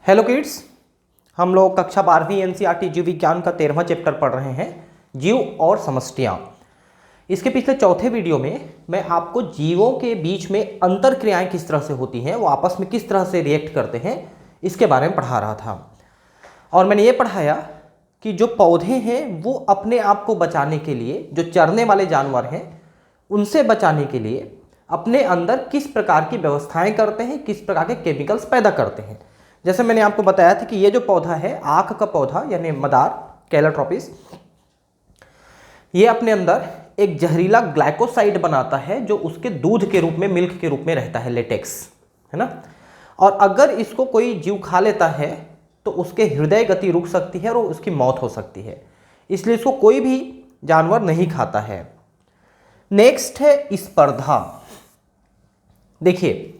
Hello kids, हम लोग कक्षा 12वीं एनसीईआरटी जीव विज्ञान का 13वां चैप्टर पढ़ रहे हैं, जीव और समष्टियाँ। इसके पिछले चौथे वीडियो में मैं आपको जीवों के बीच में अंतर क्रियाएं किस तरह से होती हैं, वो आपस में किस तरह से रिएक्ट करते हैं, इसके बारे में पढ़ा रहा था। और मैंने ये पढ़ाया कि जो पौधे हैं वो अपने आप को बचाने के लिए, जो चरने वाले जानवर हैं उनसे बचाने के लिए अपने अंदर किस प्रकार की व्यवस्थाएं करते हैं, किस प्रकार के केमिकल्स पैदा करते हैं। जैसे मैंने आपको बताया था कि ये जो पौधा है, आक का पौधा यानी मदार कैलोट्रोपिस, ये अपने अंदर एक जहरीला ग्लाइकोसाइड बनाता है जो उसके दूध के रूप में, मिल्क के रूप में रहता है, लेटेक्स, है ना। और अगर इसको कोई जीव खा लेता है तो उसके हृदय गति रुक सकती है और उसकी मौत हो सकती है, इसलिए इसको कोई भी जानवर नहीं खाता है। नेक्स्ट है स्पर्धा। देखिए,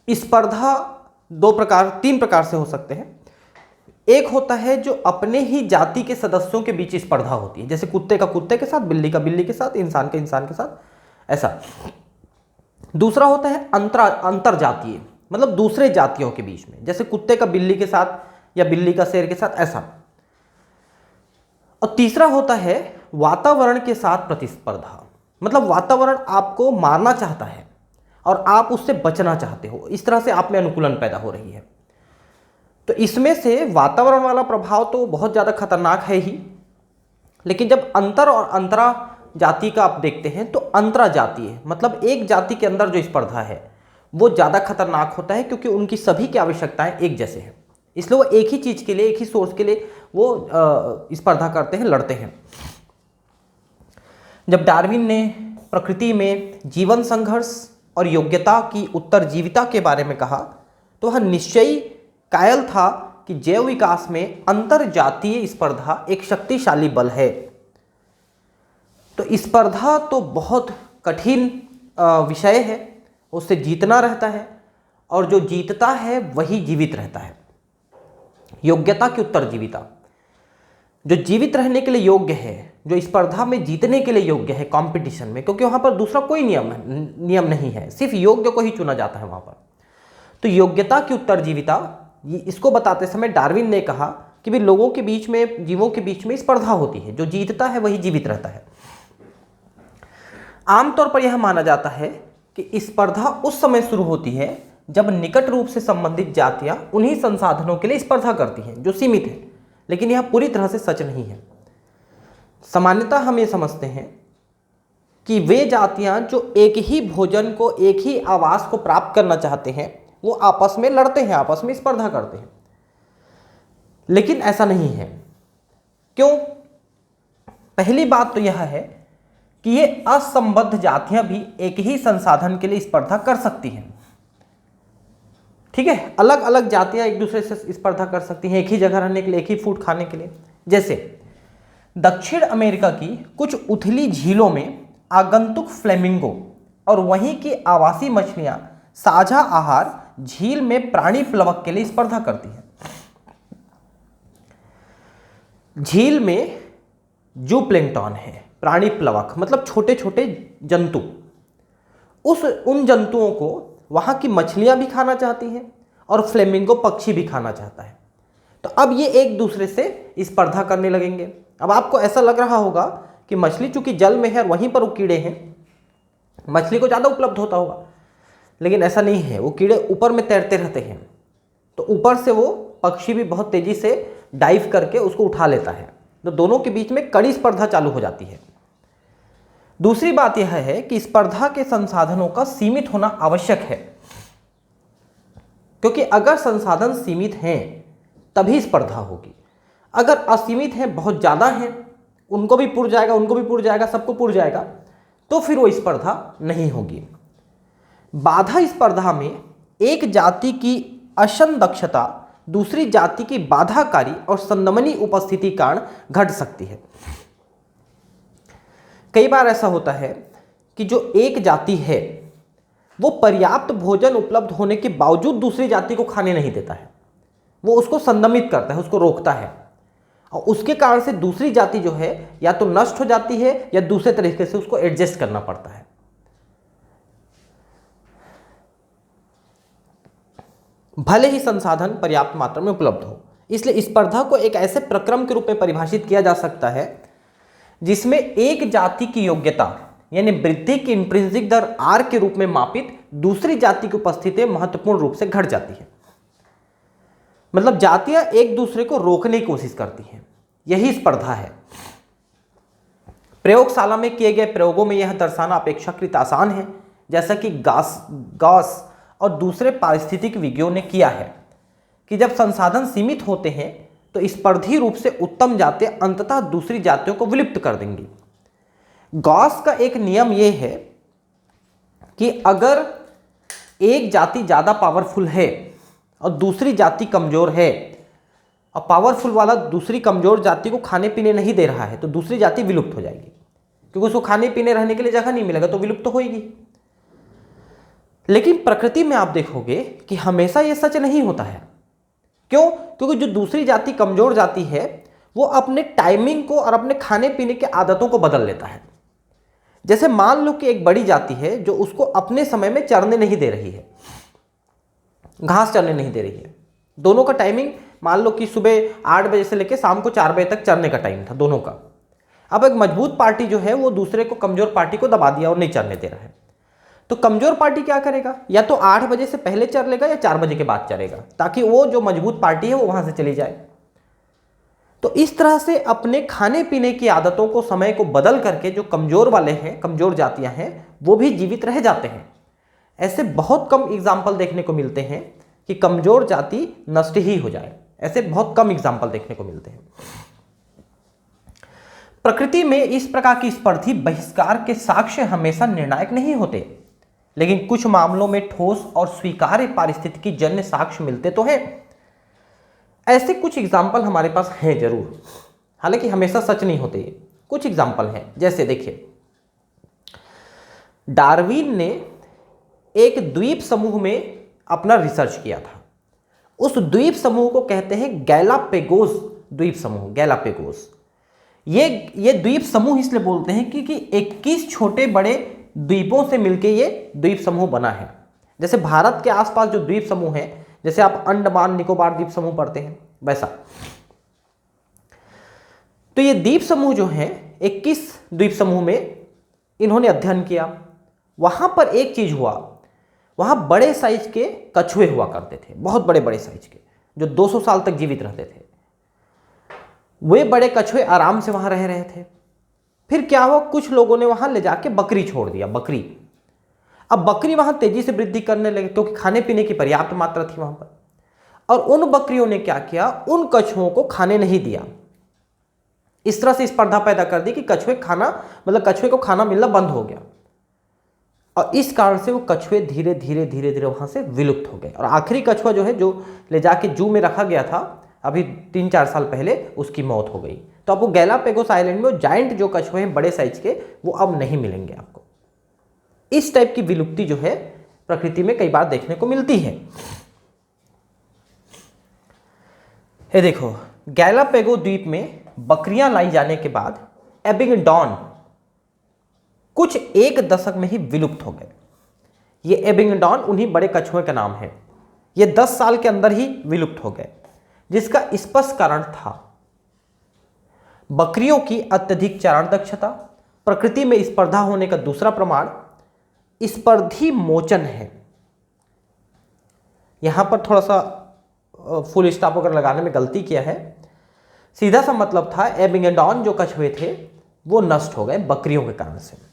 स्पर्धा तीन प्रकार से हो सकते हैं। एक होता है जो अपने ही जाति के सदस्यों के बीच स्पर्धा होती है, जैसे कुत्ते का कुत्ते के साथ, बिल्ली का बिल्ली के साथ, इंसान का इंसान के साथ, ऐसा। दूसरा होता है अंतर जातीय, मतलब दूसरे जातियों के बीच में, जैसे कुत्ते का बिल्ली के साथ या बिल्ली का शेर के साथ, ऐसा। और तीसरा होता है वातावरण के साथ प्रतिस्पर्धा, मतलब वातावरण आपको मारना चाहता है और आप उससे बचना चाहते हो, इस तरह से आप में अनुकूलन पैदा हो रही है। तो इसमें से वातावरण वाला प्रभाव तो बहुत ज़्यादा खतरनाक है ही, लेकिन जब अंतर और अंतरा जाति का आप देखते हैं तो अंतरा जातीय, मतलब एक जाति के अंदर जो स्पर्धा है वो ज़्यादा खतरनाक होता है, क्योंकि उनकी सभी की आवश्यकताएं एक जैसे हैं, इसलिए वो एक ही चीज़ के लिए, एक ही सोर्स के लिए वो स्पर्धा करते हैं, लड़ते हैं। जब डार्विन ने प्रकृति में जीवन संघर्ष और योग्यता की उत्तरजीविता के बारे में कहा तो वह निश्चयी कायल था कि जैव विकास में अंतर जातीय स्पर्धा एक शक्तिशाली बल है। तो स्पर्धा तो बहुत कठिन विषय है, उससे जीतना रहता है और जो जीतता है वही जीवित रहता है। योग्यता की उत्तरजीविता, जो जीवित रहने के लिए योग्य है, जो स्पर्धा में जीतने के लिए योग्य है कंपटीशन में, क्योंकि वहाँ पर दूसरा कोई नियम नहीं है, सिर्फ योग्य को ही चुना जाता है वहाँ पर। तो योग्यता की उत्तरजीविता, इसको बताते समय डार्विन ने कहा कि भी लोगों के बीच में, जीवों के बीच में स्पर्धा होती है, जो जीतता है वही जीवित रहता है। आमतौर पर यह माना जाता है कि स्पर्धा उस समय शुरू होती है जब निकट रूप से संबंधित जातियां उन्हीं संसाधनों के लिए स्पर्धा करती हैं जो सीमित है, लेकिन यह पूरी तरह से सच नहीं है। सामान्यतः हम ये समझते हैं कि वे जातियां जो एक ही भोजन को, एक ही आवास को प्राप्त करना चाहते हैं, वो आपस में लड़ते हैं, आपस में स्पर्धा करते हैं, लेकिन ऐसा नहीं है। क्यों? पहली बात तो यह है कि ये असंबद्ध जातियां भी एक ही संसाधन के लिए स्पर्धा कर सकती हैं। ठीक है, अलग अलग जातियां एक दूसरे से स्पर्धा कर सकती हैं एक ही जगह रहने के लिए, एक ही फूड खाने के लिए। जैसे दक्षिण अमेरिका की कुछ उथली झीलों में आगंतुक फ्लेमिंगो और वहीं की आवासी मछलियां साझा आहार झील में प्राणी प्लवक के लिए स्पर्धा करती हैं। झील में जूप्लैंक्टन है, प्राणी प्लवक मतलब छोटे छोटे जंतु, उन जंतुओं को वहां की मछलियां भी खाना चाहती हैं और फ्लेमिंगो पक्षी भी खाना चाहता है। तो अब ये एक दूसरे से स्पर्धा करने लगेंगे। अब आपको ऐसा लग रहा होगा कि मछली चूंकि जल में है और वहीं पर वो कीड़े हैं, मछली को ज़्यादा उपलब्ध होता होगा, लेकिन ऐसा नहीं है। वो कीड़े ऊपर में तैरते रहते हैं, तो ऊपर से वो पक्षी भी बहुत तेज़ी से डाइव करके उसको उठा लेता है, तो दोनों के बीच में कड़ी स्पर्धा चालू हो जाती है। दूसरी बात यह है कि स्पर्धा के संसाधनों का सीमित होना आवश्यक है, क्योंकि अगर संसाधन सीमित हैं तभी स्पर्धा होगी। अगर असीमित हैं, बहुत ज़्यादा हैं, उनको भी पुर जाएगा, उनको भी पुर जाएगा, सबको पुर जाएगा, तो फिर वो स्पर्धा नहीं होगी। बाधा स्पर्धा में एक जाति की अशन दक्षता दूसरी जाति की बाधाकारी और संदमनी उपस्थिति कारण घट सकती है। कई बार ऐसा होता है कि जो एक जाति है वो पर्याप्त भोजन उपलब्ध होने के बावजूद दूसरी जाति को खाने नहीं देता है, वो उसको संदमित करता है, उसको रोकता है, और उसके कारण से दूसरी जाति जो है या तो नष्ट हो जाती है या दूसरे तरीके से उसको एडजस्ट करना पड़ता है। भले ही संसाधन पर्याप्त मात्रा में उपलब्ध हो। इसलिए स्पर्धा को एक ऐसे प्रक्रम के रूप में परिभाषित किया जा सकता है जिसमें एक जाति की योग्यता यानी वृद्धि की इंट्रिंसिक दर आर के रूप में मापित दूसरी जाति की उपस्थिति महत्वपूर्ण रूप से घट जाती है। मतलब जातियां एक दूसरे को रोकने की कोशिश करती हैं, यही स्पर्धा है। प्रयोगशाला में किए गए प्रयोगों में यह दर्शाना अपेक्षाकृत आसान है, जैसा कि गॉस और दूसरे पारिस्थितिक विज्ञों ने किया है कि जब संसाधन सीमित होते हैं तो स्पर्धी रूप से उत्तम जातियां अंततः दूसरी जातियों को विलुप्त कर देंगी। गॉस का एक नियम यह है कि अगर एक जाति ज़्यादा पावरफुल है और दूसरी जाति कमज़ोर है और पावरफुल वाला दूसरी कमज़ोर जाति को खाने पीने नहीं दे रहा है तो दूसरी जाति विलुप्त हो जाएगी, क्योंकि उसको खाने पीने रहने के लिए जगह नहीं मिलेगा तो विलुप्त तो होएगी। लेकिन प्रकृति में आप देखोगे कि हमेशा यह सच नहीं होता है। क्यों? क्योंकि जो दूसरी जाति कमज़ोर जाति है वो अपने टाइमिंग को और अपने खाने पीने के आदतों को बदल लेता है। जैसे मान लो कि एक बड़ी जाति है जो उसको अपने समय में चरने नहीं दे रही है, घास चरने नहीं दे रही है। दोनों का टाइमिंग मान लो कि सुबह 8 बजे से लेकर शाम को 4 बजे तक चरने का टाइम था दोनों का। अब एक मजबूत पार्टी जो है वो दूसरे को कमजोर पार्टी को दबा दिया और नहीं चरने दे रहा है, तो कमजोर पार्टी क्या करेगा? या तो 8 बजे से पहले चर लेगा या 4 बजे के बाद चरेगा, ताकि वो जो मजबूत पार्टी है वो वहां से चली जाए। तो इस तरह से अपने खाने पीने की आदतों को, समय को बदल करके जो कमजोर वाले हैं, कमजोर जातियां हैं, वो भी जीवित रह जाते हैं। ऐसे बहुत कम एग्जाम्पल देखने को मिलते हैं कि कमजोर जाति नष्ट ही हो जाए। ऐसे बहुत कम एग्जाम्पल देखने को मिलते हैं। प्रकृति में इस प्रकार की स्पर्धी बहिष्कार के साक्ष्य हमेशा निर्णायक नहीं होते, लेकिन कुछ मामलों में ठोस और स्वीकार्य पारिस्थितिकी जन्य साक्ष्य मिलते तो हैं। ऐसे कुछ एग्जाम्पल हमारे पास हैं जरूर, हालांकि हमेशा सच नहीं होते। ये कुछ एग्जाम्पल हैं, जैसे देखिए डार्विन ने एक द्वीप समूह में अपना रिसर्च किया था। उस द्वीप समूह को कहते हैं गैलापेगोस द्वीप समूह, गैलापेगोस। ये द्वीप समूह इसलिए बोलते हैं क्योंकि 21 छोटे बड़े द्वीपों से मिलकर ये द्वीप समूह बना है। जैसे भारत के आसपास जो द्वीप समूह है, जैसे आप अंडमान निकोबार द्वीप समूह पढ़ते हैं वैसा। तो ये द्वीप समूह जो है 21 द्वीप समूह में इन्होंने अध्ययन किया। वहां पर एक चीज हुआ, वहां बड़े साइज के कछुए हुआ करते थे, बहुत बड़े बड़े साइज के, जो 200 साल तक जीवित रहते थे। वे बड़े कछुए आराम से वहां रह रहे थे। फिर क्या हुआ, कुछ लोगों ने वहां ले जाके बकरी छोड़ दिया, बकरी। अब बकरी वहां तेजी से वृद्धि करने लगे क्योंकि खाने पीने की पर्याप्त मात्रा थी वहां पर। और उन बकरियों ने क्या किया, उन कछुओं को खाने नहीं दिया। इस तरह से स्पर्धा पैदा कर दी कि कछुए को खाना मिलना बंद हो गया। और इस कारण से वो कछुए धीरे धीरे धीरे धीरे वहां से विलुप्त हो गए। और आखिरी कछुआ जो है, जो ले जाके जू में रखा गया था अभी 3-4 साल पहले, उसकी मौत हो गई। तो अब वो गैलापेगोस आइलैंड में वो जायंट जो कछुए हैं बड़े साइज के, वो अब नहीं मिलेंगे आपको। इस टाइप की विलुप्ति जो है प्रकृति में कई बार देखने को मिलती है। ये देखो, गैलापेगो द्वीप में बकरियां लाई जाने के बाद एबिंगडॉन कुछ 1 दशक में ही विलुप्त हो गए। ये एबिंगडॉन उन्हीं बड़े कछुए का नाम है। ये 10 साल के अंदर ही विलुप्त हो गए, जिसका स्पष्ट कारण था बकरियों की अत्यधिक चारण दक्षता। प्रकृति में स्पर्धा होने का दूसरा प्रमाण स्पर्धी मोचन है। यहां पर थोड़ा सा फुल स्टॉप अगर लगाने में गलती किया है। सीधा सा मतलब था एबिंगडॉन जो कछुए थे वो नष्ट हो गए बकरियों के कारण से।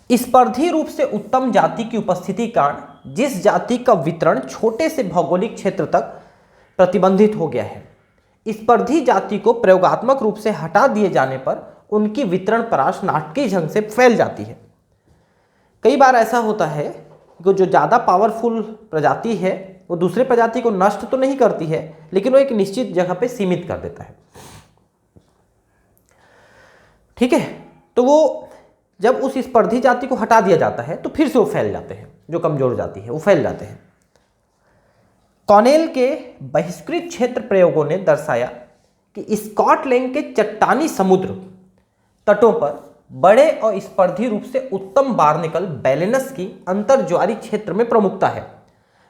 स्पर्धी रूप से उत्तम जाति की उपस्थिति कारण जिस जाति का वितरण छोटे से भौगोलिक क्षेत्र तक प्रतिबंधित हो गया है, स्पर्धी जाति को प्रयोगात्मक रूप से हटा दिए जाने पर उनकी वितरण परास नाटकीय ढंग से फैल जाती है। कई बार ऐसा होता है कि जो ज़्यादा पावरफुल प्रजाति है वो दूसरे प्रजाति को नष्ट तो नहीं करती है, लेकिन वो एक निश्चित जगह पे सीमित कर देता है। ठीक है, तो वो जब उस स्पर्धी जाति को हटा दिया जाता है तो फिर से वो फैल जाते हैं, जो कमजोर जाति है वो फैल जाते हैं। कॉनेल के बहिष्कृत क्षेत्र प्रयोगों ने दर्शाया कि स्कॉटलैंड के चट्टानी समुद्र तटों पर बड़े और स्पर्धी रूप से उत्तम बार्निकल बैलेनस की अंतर्ज्वारी क्षेत्र में प्रमुखता है।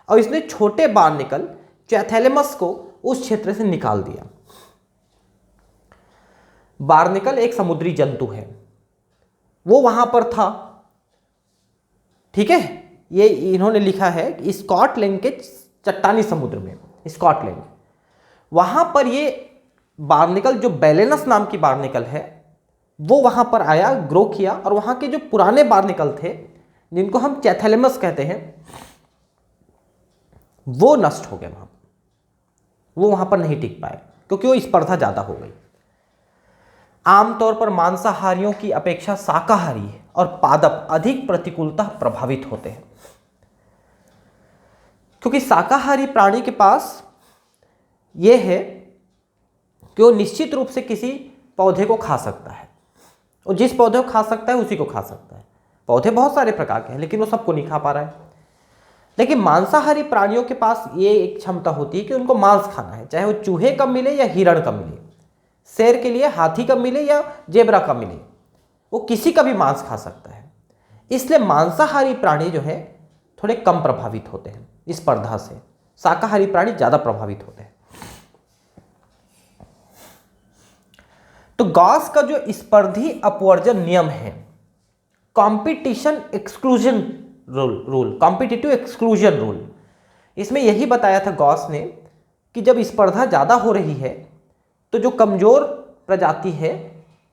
और इसने छोटे बार्निकल चैथैलेमस को उस क्षेत्र से निकाल दिया। बार्निकल एक समुद्री जंतु है, वो वहां पर था, ठीक है। ये इन्होंने लिखा है स्कॉटलैंड के चट्टानी समुद्र में, स्कॉटलैंड, वहां पर ये बार्निकल जो बैलेनस नाम की बार्निकल है वो वहां पर आया, ग्रो किया, और वहां के जो पुराने बार्निकल थे जिनको हम चैथैलेमस कहते हैं वो नष्ट हो गए, वो वहां पर नहीं टिक पाए क्योंकि वो स्पर्धा ज्यादा हो गई। आमतौर पर मांसाहारियों की अपेक्षा शाकाहारी और पादप अधिक प्रतिकूलता प्रभावित होते हैं, क्योंकि शाकाहारी प्राणी के पास यह है कि वो निश्चित रूप से किसी पौधे को खा सकता है, और जिस पौधे को खा सकता है उसी को खा सकता है। पौधे बहुत सारे प्रकार के हैं लेकिन वो सबको नहीं खा पा रहा है। लेकिन मांसाहारी प्राणियों के पास ये एक क्षमता होती है कि उनको मांस खाना है, चाहे वो चूहे का मिले या हिरण का मिले, शेर के लिए हाथी का मिले या जेब्रा का मिले, वो किसी का भी मांस खा सकता है। इसलिए मांसाहारी प्राणी जो है थोड़े कम प्रभावित होते हैं इस स्पर्धा से, शाकाहारी प्राणी ज़्यादा प्रभावित होते हैं। तो गॉस का जो स्पर्धी अपवर्जन नियम है, competition exclusion rule, competitive exclusion rule, इसमें यही बताया था गॉस ने कि जब स्पर्धा ज़्यादा हो रही है तो जो कमज़ोर प्रजाति है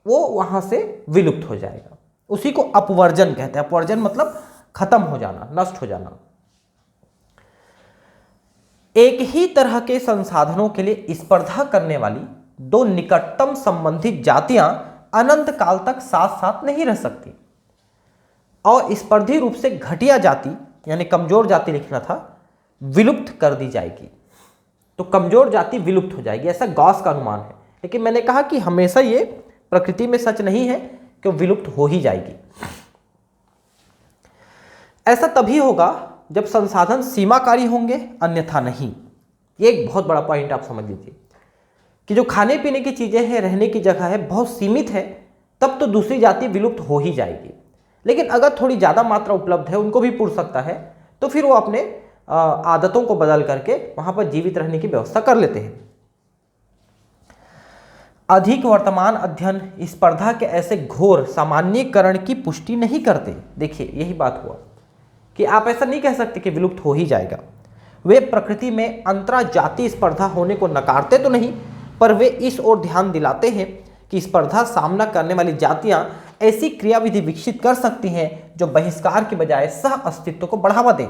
वो वहाँ से विलुप्त हो जाएगा। उसी को अपवर्जन कहते हैं। अपवर्जन मतलब खत्म हो जाना, नष्ट हो जाना। एक ही तरह के संसाधनों के लिए स्पर्धा करने वाली दो निकटतम संबंधित जातियां अनंत काल तक साथ साथ नहीं रह सकती, और स्पर्धी रूप से घटिया जाति यानी कमजोर जाति लिखना था, विलुप्त कर दी जाएगी। तो कमजोर जाति विलुप्त हो जाएगी, ऐसा गॉस का अनुमान है। लेकिन मैंने कहा कि हमेशा ये प्रकृति में सच नहीं है कि विलुप्त हो ही जाएगी। ऐसा तभी होगा जब संसाधन सीमाकारी होंगे, अन्यथा नहीं। ये एक बहुत बड़ा पॉइंट आप समझ लीजिए कि जो खाने पीने की चीजें हैं, रहने की जगह है, बहुत सीमित है, तब तो दूसरी जाति विलुप्त हो ही जाएगी। लेकिन अगर थोड़ी ज़्यादा मात्रा उपलब्ध है, उनको भी पुर सकता है, तो फिर वो अपने आदतों को बदल करके वहाँ पर जीवित रहने की व्यवस्था कर लेते हैं। अधिक वर्तमान अध्ययन स्पर्धा के ऐसे घोर सामान्यीकरण की पुष्टि नहीं करते। देखिए यही बात हुआ कि आप ऐसा नहीं कह सकते कि विलुप्त हो ही जाएगा। वे प्रकृति में अंतराजातीय स्पर्धा होने को नकारते तो नहीं, पर वे इस ओर ध्यान दिलाते हैं कि स्पर्धा सामना करने वाली जातियां ऐसी क्रियाविधि विकसित कर सकती हैं जो बहिष्कार के बजाय सह अस्तित्व को बढ़ावा दें।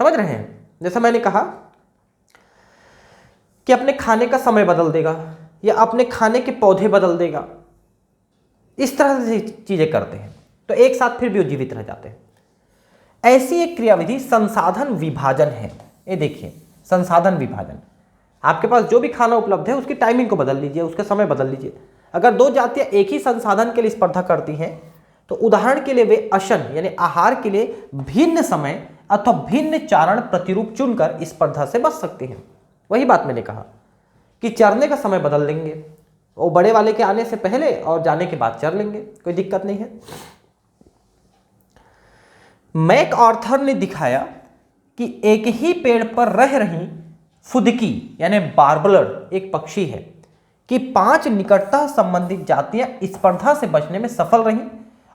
समझ रहे हैं? जैसा मैंने कहा कि अपने खाने का समय बदल देगा या अपने खाने के पौधे बदल देगा, इस तरह से चीजें करते हैं तो एक साथ फिर भी वो जीवित रह जाते हैं। ऐसी एक क्रियाविधि संसाधन विभाजन है। ये देखिए, संसाधन विभाजन, आपके पास जो भी खाना उपलब्ध है उसकी टाइमिंग को बदल लीजिए, उसका समय बदल लीजिए। अगर दो जातियां एक ही संसाधन के लिए स्पर्धा करती हैं तो उदाहरण के लिए वे अशन यानी आहार के लिए भिन्न समय अथवा भिन्न चारण प्रतिरूप चुनकर स्पर्धा से बच सकती हैं। वही बात मैंने कहा कि चरने का समय बदल लेंगे, वो बड़े वाले के आने से पहले और जाने के बाद चर लेंगे, कोई दिक्कत नहीं है। मैक आर्थर ने दिखाया कि एक ही पेड़ पर रह रही फुदकी यानी बार्बलर एक पक्षी है कि 5 निकटता संबंधित जातियां स्पर्धा से बचने में सफल रहीं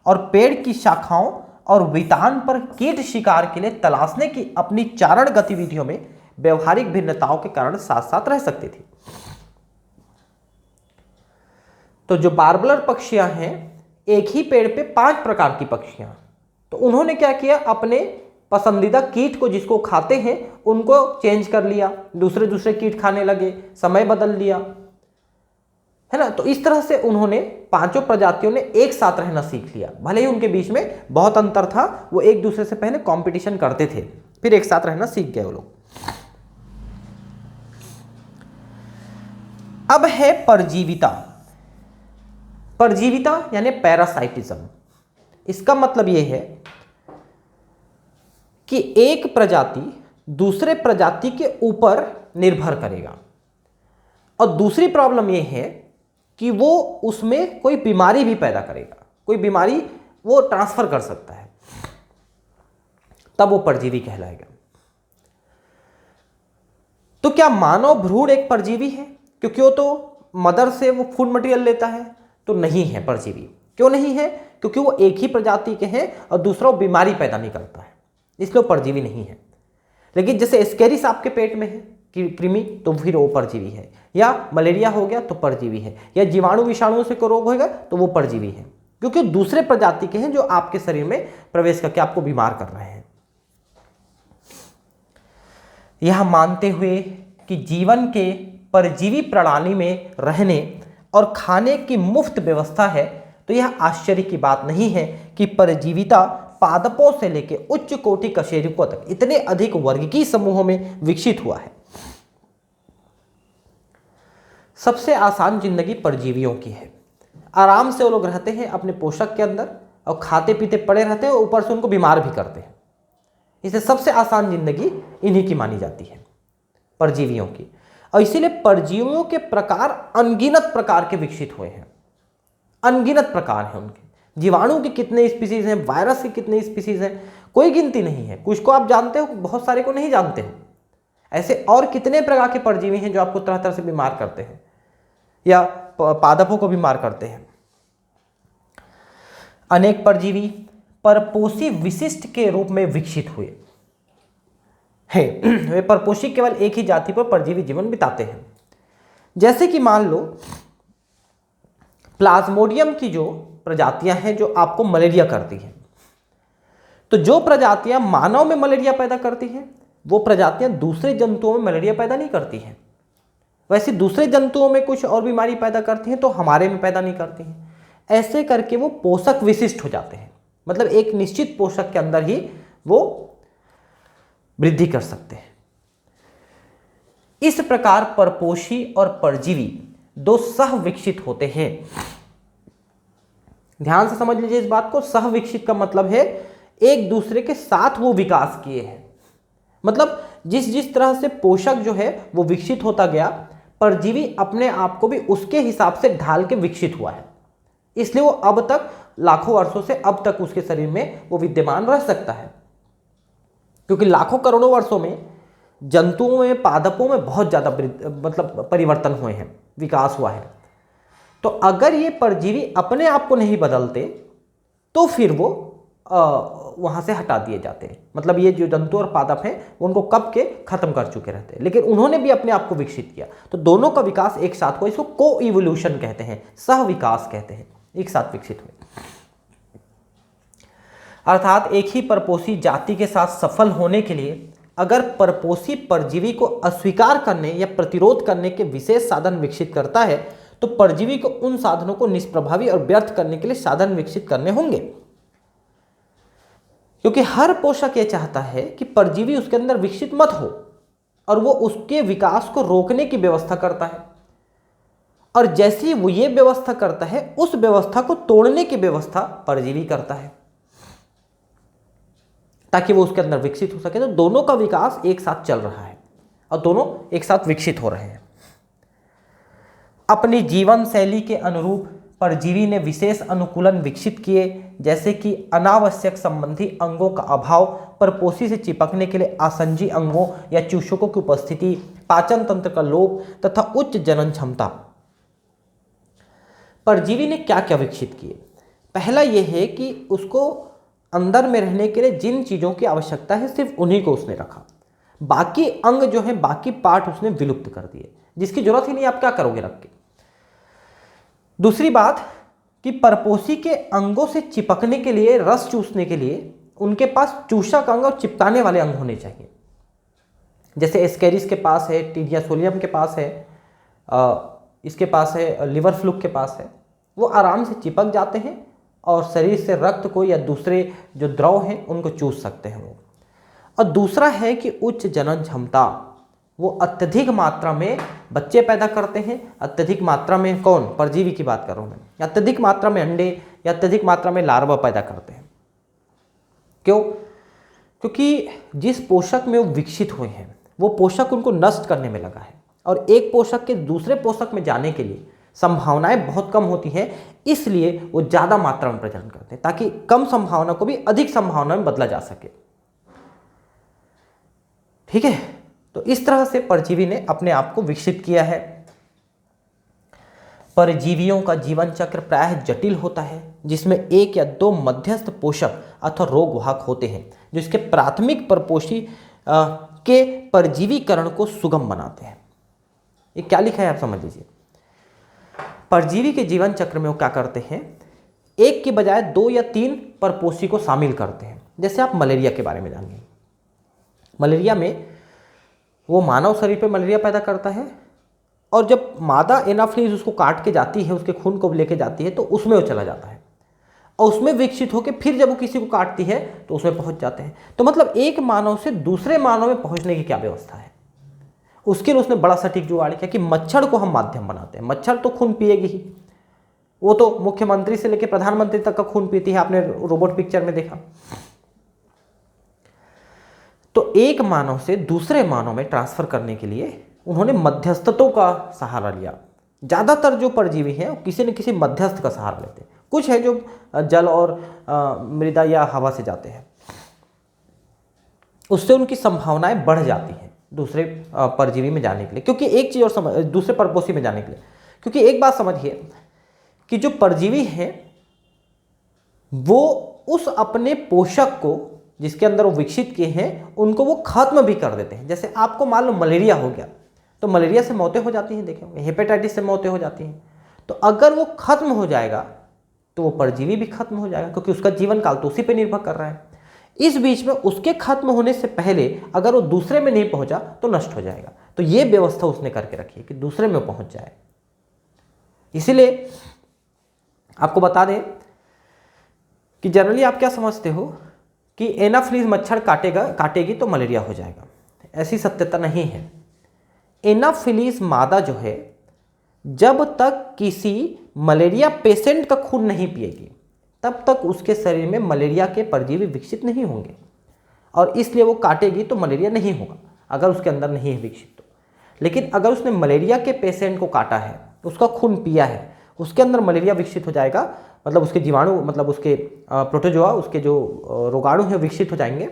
और पेड़ की शाखाओं और वितान पर कीट शिकार के लिए तलाशने की अपनी चारण गतिविधियों में व्यवहारिक भिन्नताओं के कारण साथ साथ रह सकती थी। तो जो बार्बलर पक्षियां हैं, एक ही पेड़ पे 5 प्रकार की पक्षियां, तो उन्होंने क्या किया, अपने पसंदीदा कीट को जिसको खाते हैं उनको चेंज कर लिया, दूसरे दूसरे कीट खाने लगे, समय बदल लिया, है ना। तो इस तरह से उन्होंने 5 प्रजातियों ने एक साथ रहना सीख लिया। भले ही उनके बीच में बहुत अंतर था, वो एक दूसरे से पहले कंपटीशन करते थे, फिर एक साथ रहना सीख गए वो लोग। अब है परजीविता। परजीविता यानी पैरासाइटिज्म। इसका मतलब यह है कि एक प्रजाति दूसरे प्रजाति के ऊपर निर्भर करेगा, और दूसरी प्रॉब्लम यह है कि वो उसमें कोई बीमारी भी पैदा करेगा, कोई बीमारी वो ट्रांसफर कर सकता है, तब वो परजीवी कहलाएगा। तो क्या मानव भ्रूण एक परजीवी है? क्योंकि वो तो मदर से वो फूड मटेरियल लेता है, तो नहीं है परजीवी। क्यों नहीं है? क्योंकि वो एक ही प्रजाति के हैं और दूसरा वो बीमारी पैदा नहीं करता है, इसलिए वो परजीवी नहीं है। लेकिन जैसे एस्केरिस आपके पेट में है कृमि, तो फिर वो परजीवी है। या मलेरिया हो गया तो परजीवी है, या जीवाणु विषाणुओं से कोई रोग होगा तो वो परजीवी है, क्योंकि दूसरे प्रजाति के हैं जो आपके शरीर में प्रवेश करके आपको बीमार कर रहे हैं। यह मानते हुए कि जीवन के परजीवी प्रणाली में रहने और खाने की मुफ्त व्यवस्था है, तो यह आश्चर्य की बात नहीं है कि परजीविता पादपों से लेकर उच्च कोटि कशेरुकों तक इतने अधिक वर्गीय समूहों में विकसित हुआ है। सबसे आसान जिंदगी परजीवियों की है। आराम से वो लोग रहते हैं अपने पोषक के अंदर और खाते पीते पड़े रहते हैं और ऊपर से उनको बीमार भी करते हैं। इसे सबसे आसान जिंदगी इन्हीं की मानी जाती है, परजीवियों की। और इसीलिए परजीवियों के प्रकार अनगिनत प्रकार के विकसित हुए हैं, अनगिनत प्रकार हैं उनके। जीवाणु के कितने स्पीसीज हैं, वायरस के कितने स्पीसीज हैं, कोई गिनती नहीं है। कुछ को आप जानते हो, बहुत सारे को नहीं जानते हो। ऐसे और कितने प्रकार के परजीवी हैं जो आपको तरह तरह से बीमार करते हैं या पादपों को बीमार करते हैं। अनेक परजीवी परपोषी विशिष्ट के रूप में विकसित हुए हैं। वे परपोषी केवल एक ही जाति पर परजीवी जीवन बिताते हैं। जैसे कि मान लो प्लाज्मोडियम की जो प्रजातियां हैं जो आपको मलेरिया करती हैं, तो जो प्रजातियां मानव में मलेरिया पैदा करती हैं वो प्रजातियां दूसरे जंतुओं में मलेरिया पैदा नहीं करती हैं। वैसे दूसरे जंतुओं में कुछ और बीमारी पैदा करती हैं तो हमारे में पैदा नहीं करती हैं। ऐसे करके वो पोषक विशिष्ट हो जाते हैं, मतलब एक निश्चित पोषक के अंदर ही वो वृद्धि कर सकते हैं। इस प्रकार परपोषी और परजीवी दो सह विकसित होते हैं। ध्यान से समझ लीजिए इस बात को। सह विकसित का मतलब है एक दूसरे के साथ वो विकास किए हैं, मतलब जिस जिस तरह से पोषक जो है वो विकसित होता गया, परजीवी अपने आप को भी उसके हिसाब से ढाल के विकसित हुआ है। इसलिए वो अब तक लाखों वर्षों से अब तक उसके शरीर में वो विद्यमान रह सकता है, क्योंकि लाखों करोड़ों वर्षों में जंतुओं में, पादपों में बहुत ज़्यादा मतलब परिवर्तन हुए हैं, विकास हुआ है। तो अगर ये परजीवी अपने आप को नहीं बदलते तो फिर वो वहाँ से हटा दिए जाते हैं। मतलब ये जो जंतु और पादप हैं उनको कब के खत्म कर चुके रहते हैं, लेकिन उन्होंने भी अपने आप को विकसित किया, तो दोनों का विकास एक साथ हुआ। इसको को इवोल्यूशन कहते हैं, सह विकास कहते हैं, एक साथ विकसित हुए। अर्थात एक ही परपोषी जाति के साथ सफल होने के लिए अगर परपोषी परजीवी को अस्वीकार करने या प्रतिरोध करने के विशेष साधन विकसित करता है, तो परजीवी को उन साधनों को निष्प्रभावी और व्यर्थ करने के लिए साधन विकसित करने होंगे। क्योंकि हर पोषक ये चाहता है कि परजीवी उसके अंदर विकसित मत हो, और वो उसके विकास को रोकने की व्यवस्था करता है। और जैसे ही वो ये व्यवस्था करता है, उस व्यवस्था को तोड़ने की व्यवस्था परजीवी करता है, ताकि वो उसके अंदर विकसित हो सके। तो दोनों का विकास एक साथ चल रहा है और दोनों एक साथ विकसित हो रहे हैं। अपनी जीवन शैली के अनुरूप परजीवी ने विशेष अनुकूलन विकसित किए, जैसे कि अनावश्यक संबंधी अंगों का अभाव, परपोषी से चिपकने के लिए आसंजी अंगों या चूषकों की उपस्थिति, पाचन तंत्र का लोप तथा उच्च जनन क्षमता। परजीवी ने क्या क्या विकसित किए? पहला यह है कि उसको अंदर में रहने के लिए जिन चीज़ों की आवश्यकता है सिर्फ उन्हीं को उसने रखा। बाकी अंग जो है, बाकी पार्ट उसने विलुप्त कर दिए, जिसकी जरूरत ही नहीं, आप क्या करोगे रख के। दूसरी बात कि परपोषी के अंगों से चिपकने के लिए, रस चूसने के लिए उनके पास चूषक अंग और चिपकाने वाले अंग होने चाहिए। जैसे एस्केरिस के पास है, टीडिया सोलियम के पास है, इसके पास है, लिवर फ्लूक के पास है। वो आराम से चिपक जाते हैं और शरीर से रक्त को या दूसरे जो द्रव हैं उनको चूस सकते हैं वो। और दूसरा है कि उच्च जनन क्षमता, वो अत्यधिक मात्रा में बच्चे पैदा करते हैं। अत्यधिक मात्रा में कौन? परजीवी की बात कर रहा हूँ मैं। अत्यधिक मात्रा में अंडे या अत्यधिक मात्रा में लार्वा पैदा करते हैं। क्यों? क्योंकि जिस पोषक में वो विकसित हुए हैं वो पोषक उनको नष्ट करने में लगा है, और एक पोषक के दूसरे पोषक में जाने के लिए संभावनाएं बहुत कम होती हैं, इसलिए वो ज़्यादा मात्रा में प्रजनन करते हैं, ताकि कम संभावना को भी अधिक संभावना में बदला जा सके। ठीक है, तो इस तरह से परजीवी ने अपने आप को विकसित किया है। परजीवियों का जीवन चक्र प्रायः जटिल होता है, जिसमें 1 या 2 मध्यस्थ पोषक अथवा रोगवाहक होते हैं, जो इसके प्राथमिक परपोषी के परजीवीकरण को सुगम बनाते हैं। ये क्या लिखा है आप समझ लीजिए। परजीवी के जीवन चक्र में वो क्या करते हैं, एक के बजाय 2 या 3 परपोषी को शामिल करते हैं। जैसे आप मलेरिया के बारे में जानिए। मलेरिया में वो मानव शरीर पे मलेरिया पैदा करता है, और जब मादा एनाफ्लीज उसको काट के जाती है, उसके खून को लेके जाती है, तो उसमें वो चला जाता है और उसमें विकसित होकर फिर जब वो किसी को काटती है तो उसमें पहुंच जाते हैं। तो मतलब एक मानव से दूसरे मानव में पहुंचने की क्या व्यवस्था है। उसके लिए उसने बड़ा सटीक जुगाड़ किया कि मच्छर को हम माध्यम बनाते हैं। मच्छर तो खून पिएगी ही, वो तो मुख्यमंत्री से लेकर प्रधानमंत्री तक का खून पीती है, आपने रोबोट पिक्चर में देखा। तो एक मानव से दूसरे मानव में ट्रांसफर करने के लिए उन्होंने मध्यस्थतों का सहारा लिया। ज़्यादातर जो परजीवी हैं वो किसी न किसी मध्यस्थ का सहारा लेते हैं। कुछ है जो जल और मृदा या हवा से जाते हैं, उससे उनकी संभावनाएं बढ़ जाती हैं दूसरे परजीवी में जाने के लिए। क्योंकि एक चीज़ और दूसरे परपोषी में जाने के लिए, क्योंकि एक बात समझिए कि जो परजीवी हैं वो उस अपने पोषक को जिसके अंदर वो विकसित किए हैं उनको वो खत्म भी कर देते हैं। जैसे आपको मान लो मलेरिया हो गया, तो मलेरिया से मौतें हो जाती हैं, देखें हेपेटाइटिस से मौतें हो जाती हैं। तो अगर वो खत्म हो जाएगा तो वो परजीवी भी खत्म हो जाएगा, क्योंकि उसका जीवन काल तो उसी पे निर्भर कर रहा है। इस बीच में उसके खत्म होने से पहले अगर वो दूसरे में नहीं पहुंचा तो नष्ट हो जाएगा। तो ये व्यवस्था उसने करके रखी है कि दूसरे में पहुंच जाए। इसीलिए आपको बता दें कि जनरली आप क्या समझते हो कि एनाफ्लीज मच्छर काटेगी तो मलेरिया हो जाएगा। ऐसी सत्यता नहीं है। एनाफिलीज मादा जो है जब तक किसी मलेरिया पेशेंट का खून नहीं पिएगी तब तक उसके शरीर में मलेरिया के परजीवी विकसित नहीं होंगे, और इसलिए वो काटेगी तो मलेरिया नहीं होगा अगर उसके अंदर नहीं है विकसित तो। लेकिन अगर उसने मलेरिया के पेशेंट को काटा है, उसका खून पिया है, उसके अंदर मलेरिया विकसित हो जाएगा, मतलब उसके जीवाणु, मतलब उसके प्रोटोजोआ, उसके जो रोगाणु हैं विकसित हो जाएंगे,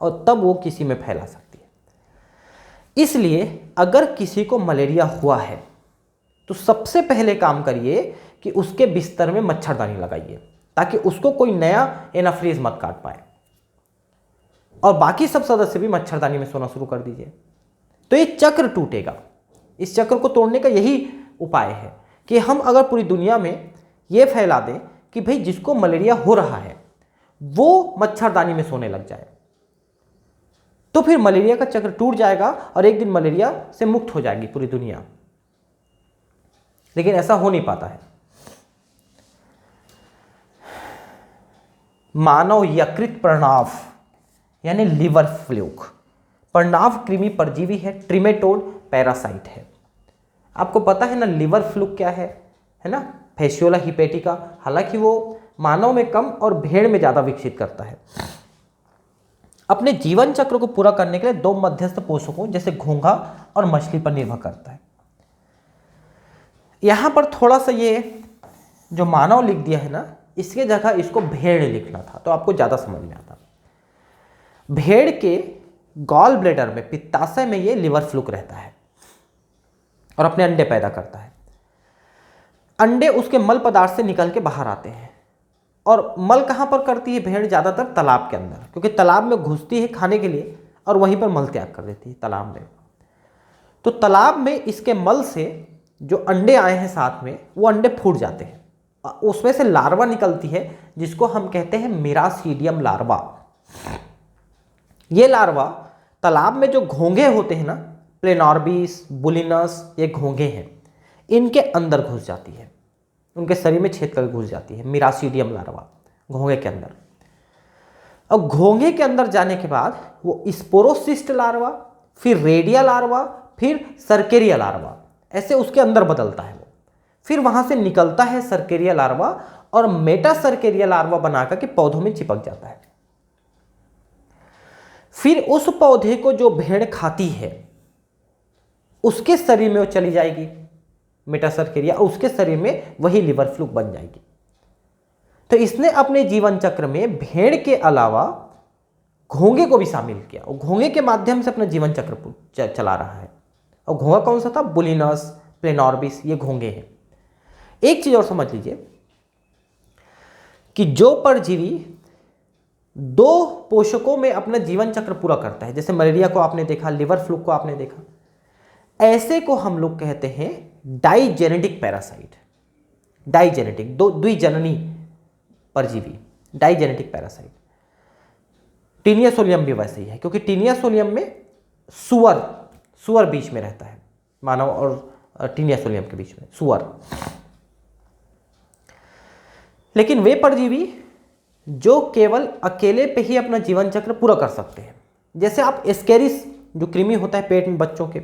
और तब वो किसी में फैला सकती है। इसलिए अगर किसी को मलेरिया हुआ है तो सबसे पहले काम करिए कि उसके बिस्तर में मच्छरदानी लगाइए, ताकि उसको कोई नया एनाफ्लीज मत काट पाए, और बाकी सब सदस्य भी मच्छरदानी में सोना शुरू कर दीजिए। तो ये चक्र टूटेगा। इस चक्र को तोड़ने का यही उपाय है कि हम अगर पूरी दुनिया में ये फैला दें कि भाई जिसको मलेरिया हो रहा है वो मच्छरदानी में सोने लग जाए, तो फिर मलेरिया का चक्र टूट जाएगा और एक दिन मलेरिया से मुक्त हो जाएगी पूरी दुनिया। लेकिन ऐसा हो नहीं पाता है। मानव यकृत पर्णाव यानी लिवर फ्लूक, पर्णाव कृमि परजीवी है, ट्रिमेटोड पैरासाइट है। आपको पता है ना लिवर फ्लूक क्या है ना, फैसियोला हिपेटिका। हालांकि वो मानव में कम और भेड़ में ज्यादा विकसित करता है। अपने जीवन चक्र को पूरा करने के लिए 2 मध्यस्थ पोषकों जैसे घोंघा और मछली पर निर्भर करता है। यहां पर थोड़ा सा ये जो मानव लिख दिया है ना, इसके जगह इसको भेड़ लिखना था तो आपको ज्यादा समझ में आता। भेड़ के गॉल ब्लैडर में, पित्ताशय में ये लिवर फ्लूक रहता है और अपने अंडे पैदा करता है। अंडे उसके मल पदार्थ से निकल के बाहर आते हैं, और मल कहाँ पर करती है भेड़? ज़्यादातर तालाब के अंदर, क्योंकि तालाब में घुसती है खाने के लिए और वहीं पर मल त्याग कर देती है तालाब में। तो तालाब में इसके मल से जो अंडे आए हैं साथ में, वो अंडे फूट जाते हैं, उसमें से लार्वा निकलती है जिसको हम कहते हैं मिरासीडियम लार्वा। ये लार्वा तालाब में जो घोंघे होते हैं ना, प्लेनॉर्बिस, बुलिनस, ये घोंघे हैं, इनके अंदर घुस जाती है, उनके शरीर में छेद कर घुस जाती है मिरासीडियम लार्वा घोंघे के अंदर। और घोंघे के अंदर जाने के बाद वो स्पोरोसिस्ट लार्वा, फिर रेडिया लार्वा, फिर सर्केरिया लार्वा, ऐसे उसके अंदर बदलता है वो। फिर वहां से निकलता है सर्केरिया लार्वा और मेटा सर्केरिया लार्वा बनाकर के पौधों में चिपक जाता है। फिर उस पौधे को जो भेड़ खाती है उसके शरीर में वो चली जाएगी मेटा सर्केरिया, और उसके शरीर में वही लिवर फ्लूक बन जाएगी। तो इसने अपने जीवन चक्र में भेड़ के अलावा घोंघे को भी शामिल किया और घोंघे के माध्यम से अपना जीवन चक्र चला रहा है। और घोंघा कौन सा था? बुलिनस, प्लेनॉर्बिस, ये घोंघे हैं। एक चीज और समझ लीजिए कि जो परजीवी 2 पोषकों में अपना जीवन चक्र पूरा करता है, जैसे मलेरिया को आपने देखा, लिवर फ्लू को आपने देखा, ऐसे को हम लोग कहते हैं डाइजेनेटिक पैरासाइट। डाइजेनेटिक, द्विजननी परजीवी, डाइजेनेटिक पैरासाइट। टीनिया सोलियम भी वैसे ही है, क्योंकि टीनिया सोलियम में सुअर बीच में रहता है, मानव और टीनिया सोलियम के बीच में सुअर। लेकिन वे परजीवी जो केवल अकेले पे ही अपना जीवन चक्र पूरा कर सकते हैं, जैसे आप एस्केरिस जो कृमि होता है पेट में बच्चों के,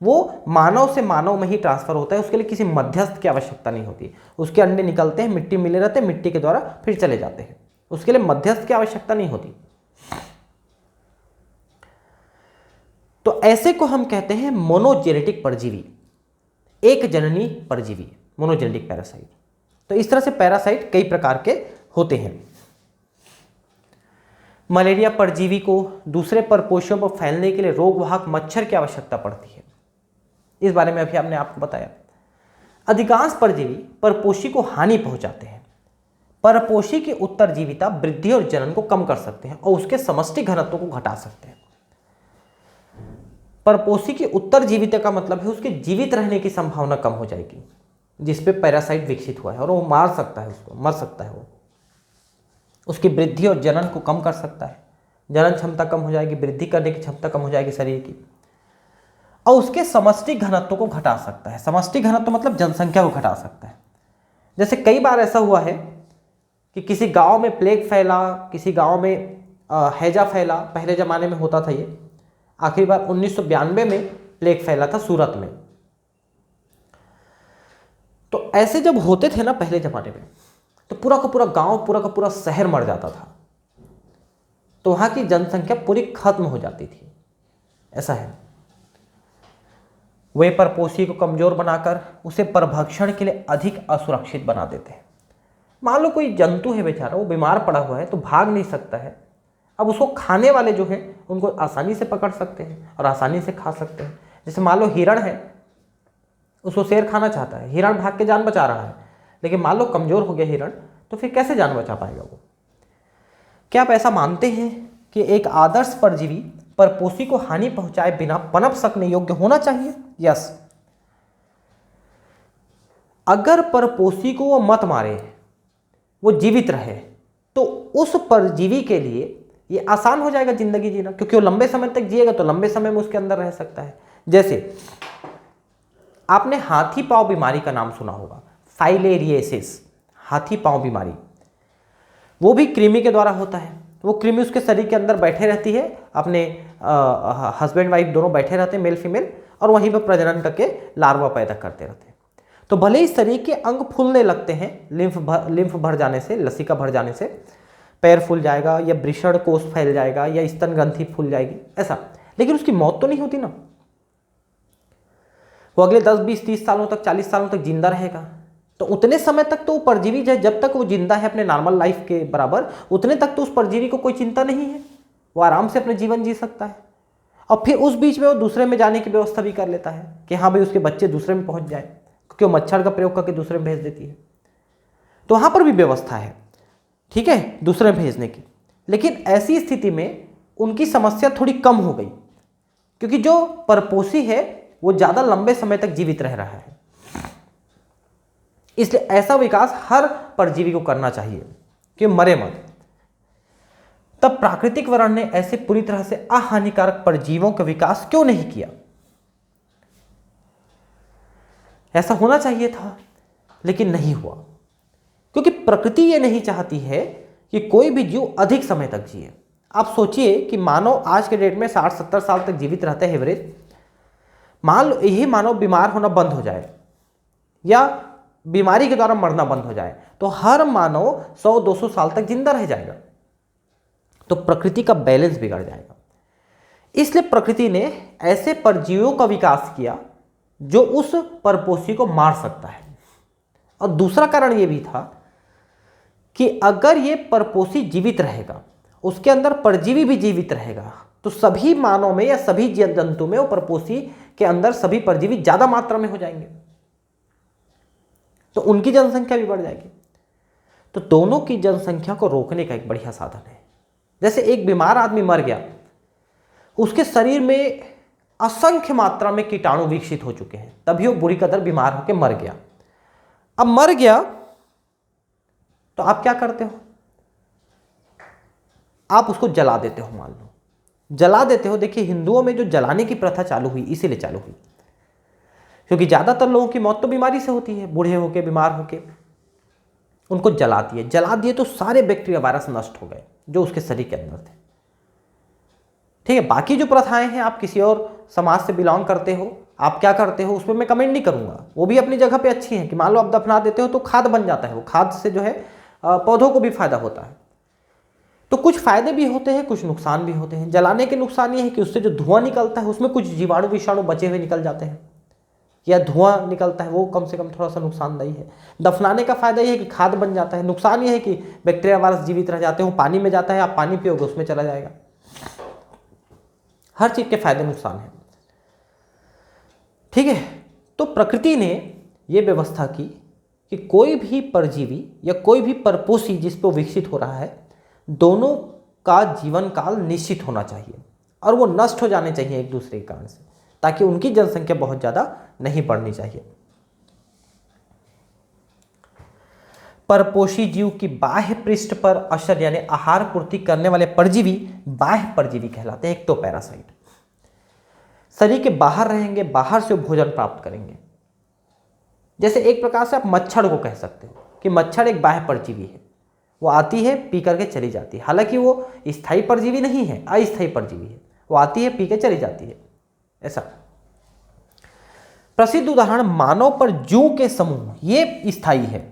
वो मानव से मानव में ही ट्रांसफर होता है, उसके लिए किसी मध्यस्थ की आवश्यकता नहीं होती। उसके अंडे निकलते हैं, मिट्टी मिले रहते हैं, मिट्टी के द्वारा फिर चले जाते हैं, उसके लिए मध्यस्थ की आवश्यकता नहीं होती। तो ऐसे को हम कहते हैं मोनोजेनेटिक परजीवी, एक जननी परजीवी, मोनोजेनेटिक पैरासाइट। तो इस तरह से पैरासाइट कई प्रकार के होते हैं। मलेरिया परजीवी को दूसरे परपोषियों पर फैलने के लिए रोगवाहक मच्छर की आवश्यकता पड़ती है, इस बारे में अभी हमने आपको बताया। अधिकांश परजीवी परपोषी को हानि पहुंचाते हैं। परपोषी की उत्तरजीविता वृद्धि और जनन को कम कर सकते हैं और उसके समष्टि घनत्व को घटा सकते हैं। परपोषी की उत्तरजीविता का मतलब है उसके जीवित रहने की संभावना कम हो जाएगी, जिसपे पैरासाइट विकसित हुआ है, और वो मार सकता है, उसको मर सकता है। वो उसकी वृद्धि और जनन को कम कर सकता है, जनन क्षमता कम हो जाएगी, वृद्धि करने की क्षमता कम हो जाएगी शरीर की, और उसके समष्टि घनत्व को घटा सकता है। समष्टि घनत्व मतलब जनसंख्या को घटा सकता है। जैसे कई बार ऐसा हुआ है कि किसी गांव में प्लेग फैला, किसी गांव में हैजा फैला, पहले ज़माने में होता था ये। आखिरी बार 1992 में प्लेग फैला था सूरत में। तो ऐसे जब होते थे ना पहले ज़माने में, तो पूरा का पूरा गांव, पूरा का पूरा शहर मर जाता था, तो वहाँ की जनसंख्या पूरी खत्म हो जाती थी। ऐसा है। वे परपोषी को कमजोर बनाकर उसे परभक्षण के लिए अधिक असुरक्षित बना देते हैं। मान लो कोई जंतु है बेचारा, वो बीमार पड़ा हुआ है तो भाग नहीं सकता है, अब उसको खाने वाले जो हैं उनको आसानी से पकड़ सकते हैं और आसानी से खा सकते हैं। जैसे मान लो हिरण है, उसको शेर खाना चाहता है, हिरण भाग के जान बचा रहा है, लेकिन मान लो कमजोर हो गया हिरण, तो फिर कैसे जान बचा पाएगा वो? क्या आप ऐसा मानते हैं कि एक आदर्श परजीवी परपोषी को हानि पहुंचाए बिना पनप सकने योग्य होना चाहिए? यस। अगर परपोषी को वो मत मारे, वो जीवित रहे, तो उस परजीवी के लिए ये आसान हो जाएगा जिंदगी जीना, क्योंकि वो लंबे समय तक जिएगा तो लंबे समय में उसके अंदर रह सकता है। जैसे आपने हाथी पांव बीमारी का नाम सुना होगा, फाइलेरियसिस, हाथी पांव बीमारी। वो भी कृमि के द्वारा होता है। वो कृमि उसके शरीर के अंदर बैठे रहती है, अपने हस्बैंड वाइफ दोनों बैठे रहते हैं, मेल फीमेल, और वहीं पर प्रजनन करके लार्वा पैदा करते रहते हैं। तो भले ही शरीर के अंग फूलने लगते हैं, लिम्फ भर जाने से, लसिका भर जाने से पैर फूल जाएगा, या वृषण कोष फैल जाएगा, या स्तन ग्रंथि फूल जाएगी, ऐसा, लेकिन उसकी मौत तो नहीं होती ना। वो अगले 10, 20, 30 सालों तक, 40 सालों तक जिंदा रहेगा। तो उतने समय तक तो वो परजीवी, जब तक वो जिंदा है अपने नॉर्मल लाइफ के बराबर, उतने तक तो उस परजीवी को कोई चिंता नहीं है, वो आराम से अपने जीवन जी सकता है। और फिर उस बीच में वो दूसरे में जाने की व्यवस्था भी कर लेता है कि हाँ भाई उसके बच्चे दूसरे में पहुंच जाए, क्योंकि वो मच्छर का प्रयोग करके दूसरे में भेज देती है। तो वहाँ पर भी व्यवस्था है, ठीक है, दूसरे में भेजने की। लेकिन ऐसी स्थिति में उनकी समस्या थोड़ी कम हो गई, क्योंकि जो परपोषी है वो ज़्यादा लंबे समय तक जीवित रह रहा है। इसलिए ऐसा विकास हर परजीवी को करना चाहिए कि मरे मत। तब प्राकृतिक वर्ण ने ऐसे पूरी तरह से अहानिकारक परजीवों का विकास क्यों नहीं किया? ऐसा होना चाहिए था, लेकिन नहीं हुआ, क्योंकि प्रकृति ये नहीं चाहती है कि कोई भी जीव अधिक समय तक जिए। आप सोचिए कि मानव आज के डेट में 60-70 साल तक जीवित रहता है एवरेज। मान लो यही मानव बीमार होना बंद हो जाए या बीमारी के द्वारा मरना बंद हो जाए, तो हर मानव 100-200 साल तक जिंदा रह जाएगा। तो प्रकृति का बैलेंस बिगड़ जाएगा। इसलिए प्रकृति ने ऐसे परजीवियों का विकास किया जो उस परपोषी को मार सकता है। और दूसरा कारण यह भी था कि अगर ये परपोषी जीवित रहेगा उसके अंदर परजीवी भी जीवित रहेगा, तो सभी मानव में या सभी जंतु में वो परपोषी के अंदर सभी परजीवी ज्यादा मात्रा में हो जाएंगे, तो उनकी जनसंख्या भी बढ़ जाएगी। तो दोनों की जनसंख्या को रोकने का एक बढ़िया साधन है। जैसे एक बीमार आदमी मर गया, उसके शरीर में असंख्य मात्रा में कीटाणु विकसित हो चुके हैं, तभी वो बुरी कदर बीमार होकर मर गया। अब मर गया तो आप क्या करते हो? आप उसको जला देते हो। मान लो जला देते हो। देखिए, हिंदुओं में जो जलाने की प्रथा चालू हुई इसीलिए चालू हुई क्योंकि ज्यादातर लोगों की मौत तो बीमारी से होती है, बूढ़े होके बीमार होके। उनको जला दिए तो सारे बैक्टीरिया वायरस नष्ट हो गए जो उसके शरीर के अंदर थे। ठीक है, बाकी जो प्रथाएं हैं, आप किसी और समाज से बिलोंग करते हो, आप क्या करते हो उसमें मैं कमेंट नहीं करूंगा, वो भी अपनी जगह पे अच्छी हैं कि मान लो आप दफना देते हो तो खाद बन जाता है, वो खाद से जो है पौधों को भी फायदा होता है। तो कुछ फायदे भी होते हैं, कुछ नुकसान भी होते हैं। जलाने के नुकसान ये है कि उससे जो धुआं निकलता है उसमें कुछ जीवाणु विषाणु बचे हुए निकल जाते हैं, या धुआं निकलता है वो कम से कम थोड़ा सा नुकसानदायी है। दफनाने का फायदा ये है कि खाद बन जाता है। नुकसान ये है कि बैक्टीरिया वायरस जीवित रह जाते हैं, पानी में जाता है, आप पानी पियोगे उसमें चला जाएगा। हर चीज के फायदे नुकसान है। ठीक है, तो प्रकृति ने यह व्यवस्था की कि कोई भी परजीवी या कोई भी परपोषी जिस पर विकसित हो रहा है, दोनों का जीवन काल निश्चित होना चाहिए और वो नष्ट हो जाने चाहिए एक दूसरे के कारण से, ताकि उनकी जनसंख्या बहुत ज्यादा नहीं बढ़नी चाहिए। परपोषी जीव की बाह्य पृष्ठ पर असर यानी आहार पूर्ति करने वाले परजीवी बाह्य परजीवी कहलाते हैं। एक तो पैरासाइट शरीर के बाहर रहेंगे, बाहर से भोजन प्राप्त करेंगे। जैसे एक प्रकार से आप मच्छर को कह सकते हो कि मच्छर एक बाह्य परजीवी है, वो आती है पी करके चली जाती है। हालांकि वो स्थायी परजीवी नहीं है, अस्थायी परजीवी है, वो आती है पी के चली जाती है। ऐसा प्रसिद्ध उदाहरण मानव पर जू के समूह, ये स्थायी है।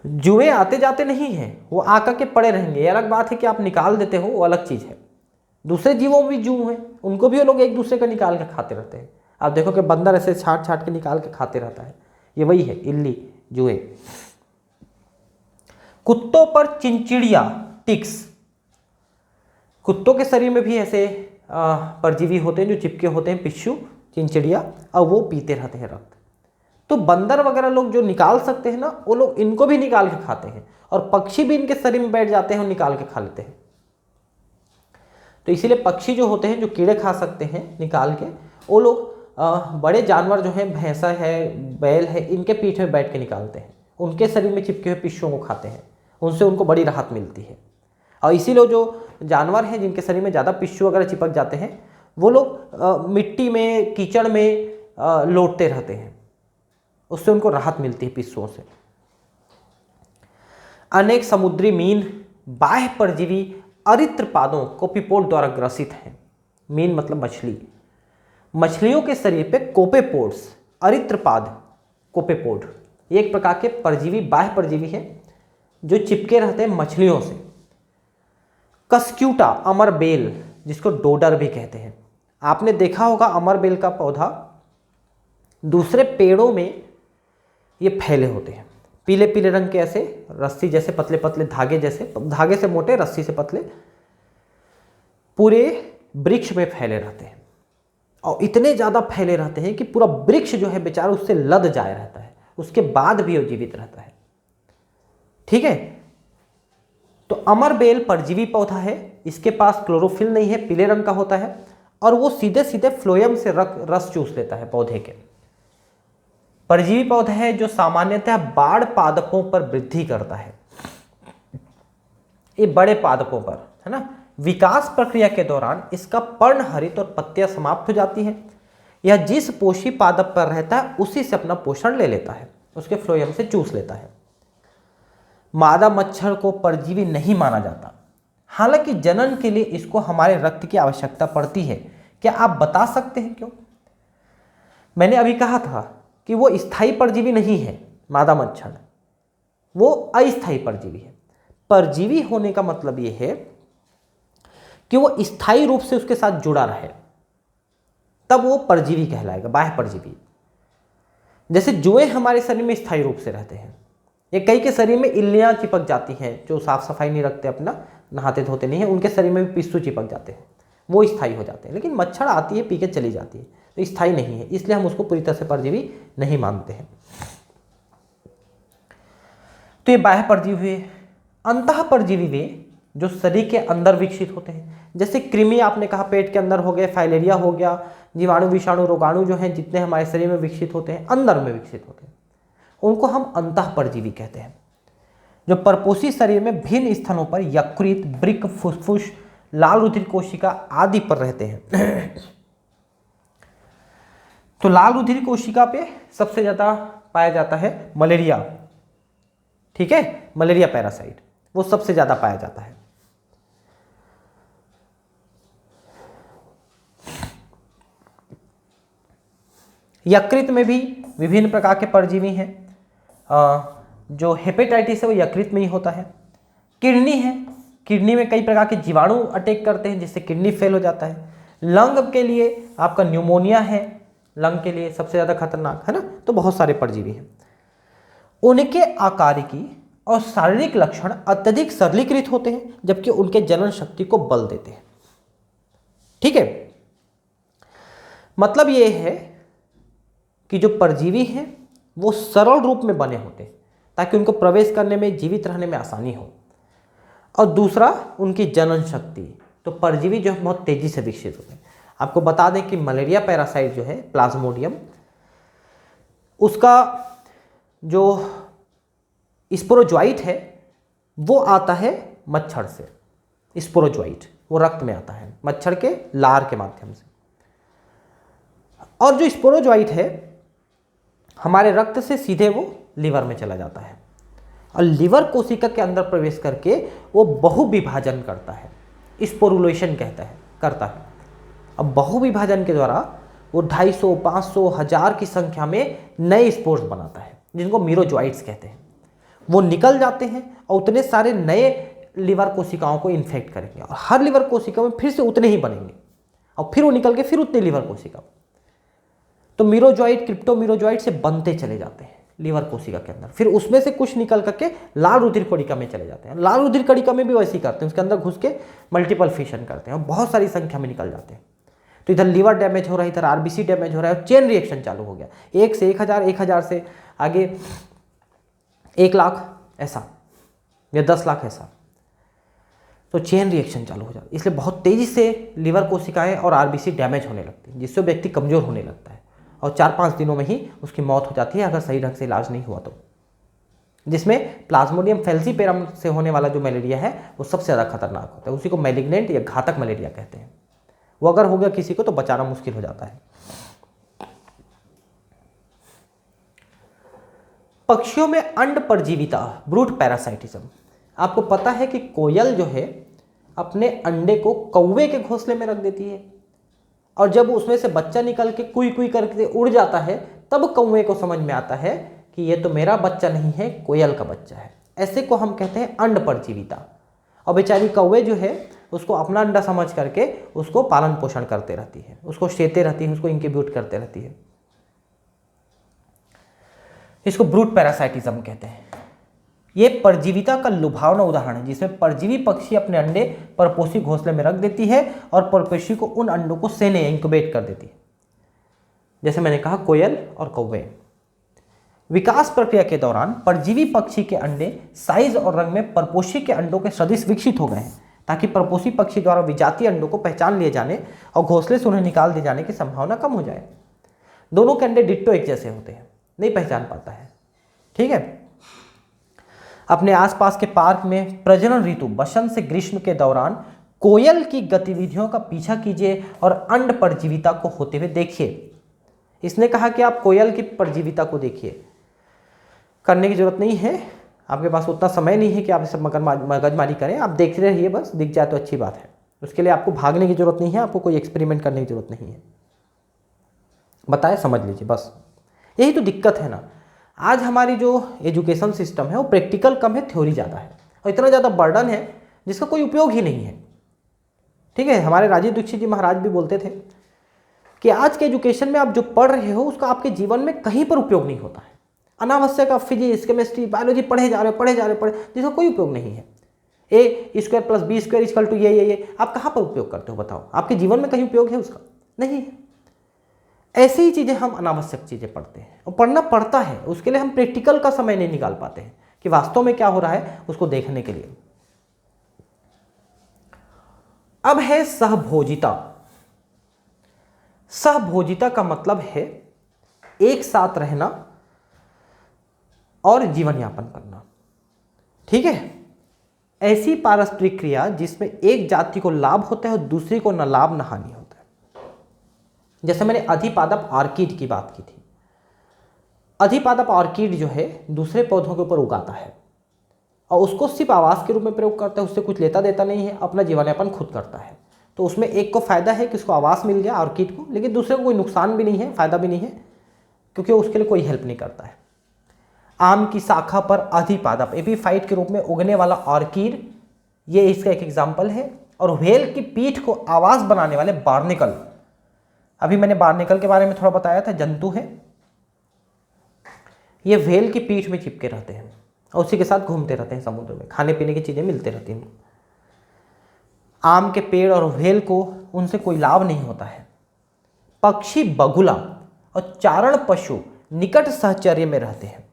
जुएं आते जाते नहीं हैं, वो आकर के पड़े रहेंगे। ये अलग बात है कि आप निकाल देते हो, वो अलग चीज है। दूसरे जीवों में भी जू हैं, उनको भी वो लोग एक दूसरे का निकाल के खाते रहते हैं। आप देखो कि बंदर ऐसे छाट छाट के निकाल के खाते रहता है, ये वही है इल्ली जुए। कुत्तों पर चिंचिड़िया टिक्स, कुत्तों के शरीर में भी ऐसे परजीवी होते हैं जो चिपके होते हैं, पिस्सू चिंचिड़िया, और वो पीते रहते हैं रक्त। तो बंदर वगैरह लोग जो निकाल सकते हैं ना, वो लोग इनको भी निकाल के खाते हैं, और पक्षी भी इनके शरीर में बैठ जाते हैं और निकाल के खा लेते हैं। तो इसीलिए पक्षी जो होते हैं जो कीड़े खा सकते हैं निकाल के, वो लोग बड़े जानवर जो हैं, भैंसा है, बैल है, इनके पीठ में बैठ के निकालते हैं, उनके शरीर में चिपके हुए पिस्सुओं को खाते हैं, उनसे उनको बड़ी राहत मिलती है। और इसीलिए जो जानवर हैं जिनके शरीर में ज़्यादा पिस्सू वगैरह चिपक जाते हैं, वो लोग मिट्टी में कीचड़ में लौटते रहते हैं, उससे उनको राहत मिलती है पिस्सुओं से। अनेक समुद्री मीन बाह्य परजीवी अरित्रपादों कोपीपोड द्वारा ग्रसित हैं। मीन मतलब मछली। मछलियों के शरीर पे कोपेपोड्स, अरित्रपाद, कोपेपोड, ये एक प्रकार के परजीवी बाह्य परजीवी है जो चिपके रहते हैं मछलियों से। कस्क्यूटा, अमरबेल, जिसको डोडर भी कहते हैं, आपने देखा होगा अमरबेल का पौधा दूसरे पेड़ों में ये फैले होते हैं, पीले पीले रंग के, ऐसे रस्सी जैसे, पतले पतले धागे जैसे, धागे से मोटे, रस्सी से पतले, पूरे वृक्ष में फैले रहते हैं। और इतने ज़्यादा फैले रहते हैं कि पूरा वृक्ष जो है बेचारा उससे लद जाए रहता है, उसके बाद भी वो जीवित रहता है। ठीक है, तो अमरबेल परजीवी पौधा है, इसके पास क्लोरोफिल नहीं है, पीले रंग का होता है, और वो सीधे सीधे फ्लोएम से रस चूस लेता है पौधे के। परजीवी पौधा है जो सामान्यतः बाड़ पादपों पर वृद्धि करता है, ये बड़े पादपों पर है ना। विकास प्रक्रिया के दौरान इसका पर्णहरित और पत्तियां समाप्त हो जाती हैं। यह जिस पोषी पादप पर रहता है उसी से अपना पोषण ले लेता है, उसके फ्लोएम से चूस लेता है। मादा मच्छर को परजीवी नहीं माना जाता, हालांकि जनन के लिए इसको हमारे रक्त की आवश्यकता पड़ती है। क्या आप बता सकते हैं क्यों? मैंने अभी कहा था कि वो स्थायी परजीवी नहीं है, मादा मच्छर, वो अस्थायी परजीवी है। परजीवी होने का मतलब ये है कि वो स्थायी रूप से उसके साथ जुड़ा रहे, तब वो परजीवी कहलाएगा, बाह्य परजीवी। जैसे जुएं हमारे शरीर में स्थायी रूप से रहते हैं, ये कई के शरीर में इल्लियां चिपक जाती हैं जो साफ सफाई नहीं रखते अपना, नहाते धोते नहीं है, उनके शरीर में भी पिस्सू चिपक जाते हैं, वो स्थायी हो जाते हैं। लेकिन मच्छर आती है, पी के चली जाती है, तो स्थायी नहीं है, इसलिए हम उसको पूरी तरह से परजीवी नहीं मानते हैं। तो ये बाह्य परजीवी हुए। अंतः परजीवी वे जो शरीर के अंदर विकसित होते हैं, जैसे कृमि आपने कहा पेट के अंदर हो गए, फाइलेरिया हो गया, जीवाणु विषाणु रोगाणु जो हैं जितने हमारे शरीर में विकसित होते हैं, अंदर में विकसित होते हैं, उनको हम अंतः परजीवी कहते हैं। जो परपोषी शरीर में भिन्न स्थानों पर यकृत, वृक्क, फुसफुस, लाल रुधिर कोशिका आदि पर रहते हैं। तो लाल रुधिर कोशिका पे सबसे ज्यादा पाया जाता है मलेरिया, ठीक है, मलेरिया पैरासाइट वो सबसे ज्यादा पाया जाता है। यकृत में भी विभिन्न प्रकार के परजीवी हैं। जो हेपेटाइटिस है वो यकृत में ही होता है। किडनी है, किडनी में कई प्रकार के जीवाणु अटैक करते हैं जिससे किडनी फेल हो जाता है। लंग के लिए आपका न्यूमोनिया है, लंग के लिए सबसे ज़्यादा खतरनाक है ना। तो बहुत सारे परजीवी हैं। उनके आकारिकी और शारीरिक लक्षण अत्यधिक सरलीकृत होते हैं जबकि उनके जनन शक्ति को बल देते हैं। ठीक है, मतलब ये है कि जो परजीवी हैं वो सरल रूप में बने होते हैं ताकि उनको प्रवेश करने में, जीवित रहने में आसानी हो। और दूसरा उनकी जनन शक्ति, तो परजीवी जो है बहुत तेजी से विकसित होते हैं। आपको बता दें कि मलेरिया पैरासाइट जो है प्लाज्मोडियम, उसका जो स्पोरोजोइट है वो आता है मच्छर से। स्पोरोजोइट वो रक्त में आता है मच्छर के लार के माध्यम से। और जो स्पोरोजोइट है हमारे रक्त से सीधे वो लीवर में चला जाता है और लीवर कोशिका के अंदर प्रवेश करके वो बहुविभाजन करता है, स्पोरुलेशन करता है। अब बहुविभाजन के द्वारा वो 250, 500, 1000 की संख्या में नए स्पोर्स बनाता है जिनको मीरोजोइट्स कहते हैं। वो निकल जाते हैं और उतने सारे नए लीवर कोशिकाओं को इन्फेक्ट करेंगे और हर लीवर कोशिका में फिर से उतने ही बनेंगे और फिर वो निकल के फिर उतने लीवर कोशिका। तो मीरोजोइट क्रिप्टोमीरोजोइट से बनते चले जाते हैं लीवर कोशिका के अंदर, फिर उसमें से कुछ निकल करके लाल रुधिर कणिका में चले जाते हैं। लाल रुधिर कणिका में भी वैसे ही करते हैं, उसके अंदर घुस के मल्टीपल फिशन करते हैं और बहुत सारी संख्या में निकल जाते हैं। तो इधर लीवर डैमेज हो रहा है, इधर आरबीसी डैमेज हो रहा है और चेन रिएक्शन चालू हो गया। 1 से 1000, 1000 से आगे 1 लाख ऐसा या 10 लाख ऐसा, तो चेन रिएक्शन चालू हो जाता है। इसलिए बहुत तेजी से लीवर कोशिकाएं और आरबीसी डैमेज होने लगती है जिससे व्यक्ति कमजोर होने लगता है और 4-5 दिनों में ही उसकी मौत हो जाती है अगर सही ढंग से इलाज नहीं हुआ तो। जिसमें प्लाज्मोडियम फैल्सीपेरम से होने वाला जो मलेरिया है वो सबसे ज़्यादा खतरनाक होता है, उसी को मैलिग्नेंट या घातक मलेरिया कहते हैं। वो अगर हो गया किसी को तो बचाना मुश्किल हो जाता है। पक्षियों में अंड परजीविता, ब्रूड पैरासाइटिज्म। आपको पता है कि कोयल जो है अपने अंडे को कौवे के घोंसले में रख देती है और जब उसमें से बच्चा निकल के कुई कुई करके उड़ जाता है तब कौवे को समझ में आता है कि ये तो मेरा बच्चा नहीं है, कोयल का बच्चा है। ऐसे को हम कहते हैं अंड परजीविता। और बेचारी कौवे जो है उसको अपना अंडा समझ करके उसको पालन पोषण करते रहती है, उसको सेते रहती है, उसको इंक्यूबेट करते रहती है। इसको ब्रूड पैरासाइटिज्म कहते हैं। ये परजीविता का लुभावना उदाहरण है जिसमें परजीवी पक्षी अपने अंडे परपोषी घोंसले में रख देती है और परपोषी को उन अंडों को सेने इंक्यूबेट कर देती है, जैसे मैंने कहा कोयल और कौवे। विकास प्रक्रिया के दौरान परजीवी पक्षी के अंडे साइज और रंग में परपोषी के अंडों के सदृश विकसित हो गए हैं ताकि परपोषी पक्षी द्वारा विजातीय अंडों को पहचान लिए जाने और घोंसले से उन्हें निकाल दिए जाने की संभावना कम हो जाए। दोनों के अंडे डिट्टो एक जैसे होते हैं, नहीं पहचान पाता है। ठीक है, अपने आसपास के पार्क में प्रजनन ऋतु बसंत से ग्रीष्म के दौरान कोयल की गतिविधियों का पीछा कीजिए और अंड परजीविता को होते हुए देखिए। इसने कहा कि आप कोयल की परजीविता को देखिए, करने की जरूरत नहीं है, आपके पास उतना समय नहीं है कि आप इसे मगजमारी करें, आप देखते रहिए, बस दिख जाए तो अच्छी बात है। उसके लिए आपको भागने की जरूरत नहीं है, आपको कोई एक्सपेरिमेंट करने की जरूरत नहीं है। बताए, समझ लीजिए, बस यही तो दिक्कत है ना। आज हमारी जो एजुकेशन सिस्टम है वो प्रैक्टिकल कम है, थ्योरी ज़्यादा है और इतना ज़्यादा बर्डन है जिसका कोई उपयोग ही नहीं है। ठीक है, हमारे राजीव दीक्षित जी महाराज भी बोलते थे कि आज के एजुकेशन में आप जो पढ़ रहे हो उसका आपके जीवन में कहीं पर उपयोग नहीं होता है। अनावश्यक आप फिजिक्स, केमिस्ट्री, बायोलॉजी पढ़े जा रहे, जिसका कोई उपयोग नहीं है। A² + B² = ये आप कहाँ पर उपयोग करते हो बताओ? आपके जीवन में कहीं उपयोग है उसका? नहीं है। ऐसी ही चीज़ें हम अनावश्यक चीज़ें पढ़ते हैं और पढ़ना पड़ता है, उसके लिए हम प्रैक्टिकल का समय नहीं निकाल पाते हैं कि वास्तव में क्या हो रहा है उसको देखने के लिए। अब है सहभोजिता। सहभोजिता का मतलब है एक साथ रहना और जीवन यापन करना। ठीक है, ऐसी पारस्परिक क्रिया जिसमें एक जाति को लाभ होता है और दूसरी को न लाभ न हानि होता है। जैसे मैंने अधिपादप ऑर्किड की बात की थी। अधिपादप ऑर्किड जो है दूसरे पौधों के ऊपर उगाता है और उसको सिर्फ आवास के रूप में प्रयोग करता है, उससे कुछ लेता देता नहीं है, अपना जीवन यापन खुद करता है। तो उसमें एक को फायदा है कि उसको आवास मिल गया ऑर्किड को, लेकिन दूसरे को कोई नुकसान भी नहीं है, फायदा भी नहीं है, क्योंकि उसके लिए कोई हेल्प नहीं करता है। आम की शाखा पर अधिपादप एपीफाइट के रूप में उगने वाला ऑर्किड, ये इसका एक एग्जाम्पल है। और व्हेल की पीठ को आवास बनाने वाले बार्नेकल, अभी मैंने बार्नेकल के बारे में थोड़ा बताया था, जंतु है, ये व्हेल की पीठ में चिपके रहते हैं और उसी के साथ घूमते रहते हैं समुद्र में, खाने पीने की चीज़ें मिलते रहती हैं। आम के पेड़ और व्हेल को उनसे कोई लाभ नहीं होता है। पक्षी बगुला और चारण पशु निकट सहचर्य में रहते हैं,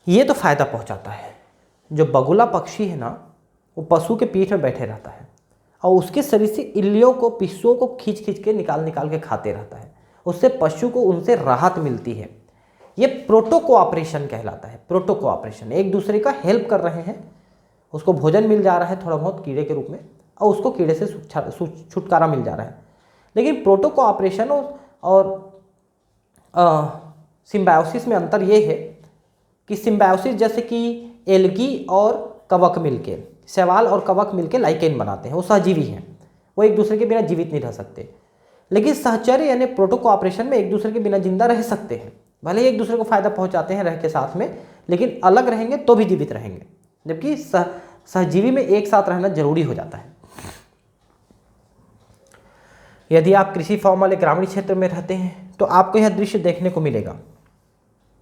ये तो फायदा पहुंचाता है। जो बगुला पक्षी है ना, वो पशु के पीठ में बैठे रहता है और उसके शरीर से इल्लियों को, पिस्सों को खींच खींच के निकाल के खाते रहता है, उससे पशु को उनसे राहत मिलती है। ये प्रोटो कोऑपरेशन कहलाता है। प्रोटो कोऑपरेशन, एक दूसरे का हेल्प कर रहे हैं, उसको भोजन मिल जा रहा है थोड़ा बहुत कीड़े के रूप में और उसको कीड़े से छुटकारा मिल जा रहा है। लेकिन प्रोटो कोऑपरेशन और सिम्बायोसिस में अंतर ये है कि सिम्बायोसिस जैसे कि एल्गी और कवक मिलके, शैवाल और कवक मिलके लाइकेन बनाते हैं, वो सहजीवी हैं, वो एक दूसरे के बिना जीवित नहीं रह सकते। लेकिन सहचर्य यानी प्रोटो कोऑपरेशन में एक दूसरे के बिना जिंदा रह सकते हैं, भले ही एक दूसरे को फायदा पहुंचाते हैं रह के साथ में, लेकिन अलग रहेंगे तो भी जीवित रहेंगे। जबकि सहजीवी में एक साथ रहना जरूरी हो जाता है। यदि आप कृषि फार्म वाले ग्रामीण क्षेत्र में रहते हैं तो आपको यह दृश्य देखने को मिलेगा,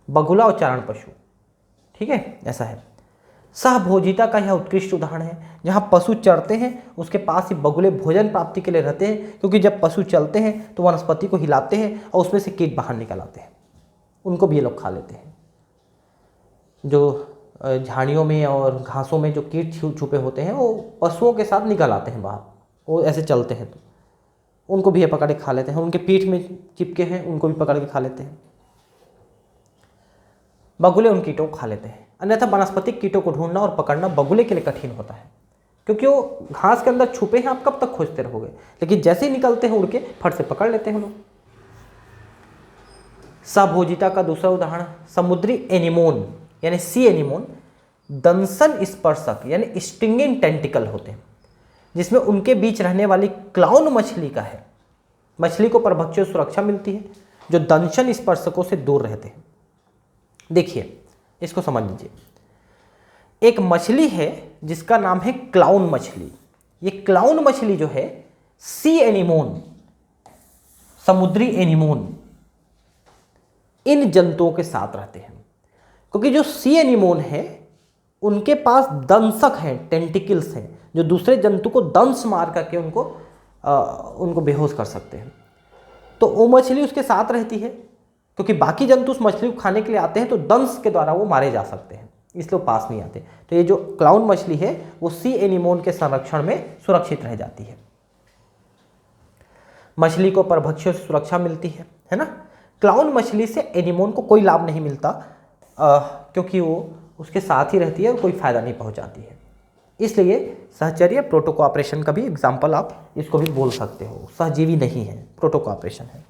बगुला और चारण पशु। ठीक है, ऐसा है। सहभोजिता का यह उत्कृष्ट उदाहरण है, जहाँ पशु चरते हैं उसके पास ही बगुले भोजन प्राप्ति के लिए रहते हैं, क्योंकि जब पशु चलते हैं तो वनस्पति को हिलाते हैं और उसमें से कीट बाहर निकल आते हैं, उनको भी ये लोग खा लेते हैं। जो झाड़ियों में और घासों में जो कीट छुपे होते हैं वो पशुओं के साथ निकल आते हैं बाहर, वो ऐसे चलते हैं तो उनको भी ये पकड़ के खा लेते हैं। उनके पीठ में चिपके हैं, उनको भी पकड़ के खा लेते हैं। बगुले उन कीटों को खा लेते हैं। अन्यथा वनस्पतिक कीटों को ढूंढना और पकड़ना बगुले के लिए कठिन होता है, क्योंकि वो घास के अंदर छुपे हैं, आप कब तक खोजते रहोगे। लेकिन जैसे ही निकलते हैं उड़ के फट से पकड़ लेते हैं लोग। सहभोजिता का दूसरा उदाहरण समुद्री एनीमोन यानी सी एनीमोन, दंशन स्पर्शक यानी स्टिंगिंग टेंटिकल होते हैं, जिसमें उनके बीच रहने वाली क्लाउन मछली का है। मछली को परभक्षियों से सुरक्षा मिलती है जो दंशन स्पर्शकों से दूर रहते हैं। देखिए, इसको समझ लीजिए। एक मछली है जिसका नाम है क्लाउन मछली। ये क्लाउन मछली जो है सी एनीमोन, समुद्री एनीमोन, इन जंतुओं के साथ रहते हैं, क्योंकि जो सी एनीमोन है उनके पास दंशक हैं, टेंटिकल्स हैं, जो दूसरे जंतु को दंश मार करके उनको बेहोश कर सकते हैं। तो वो मछली उसके साथ रहती है, क्योंकि बाकी जंतु उस मछली को खाने के लिए आते हैं तो दंश के द्वारा वो मारे जा सकते हैं, इसलिए वो पास नहीं आते। तो ये जो क्लाउन मछली है वो सी एनीमोन के संरक्षण में सुरक्षित रह जाती है। मछली को परभक्षियों से सुरक्षा मिलती है ना। क्लाउन मछली से एनीमोन को कोई लाभ नहीं मिलता, क्योंकि वो उसके साथ ही रहती है और कोई फायदा नहीं पहुंचाती है। इसलिए सहचर्य प्रोटो कोऑपरेशन का भी एग्जाम्पल आप इसको भी बोल सकते हो। सहजीवी नहीं है, प्रोटो कोऑपरेशन है।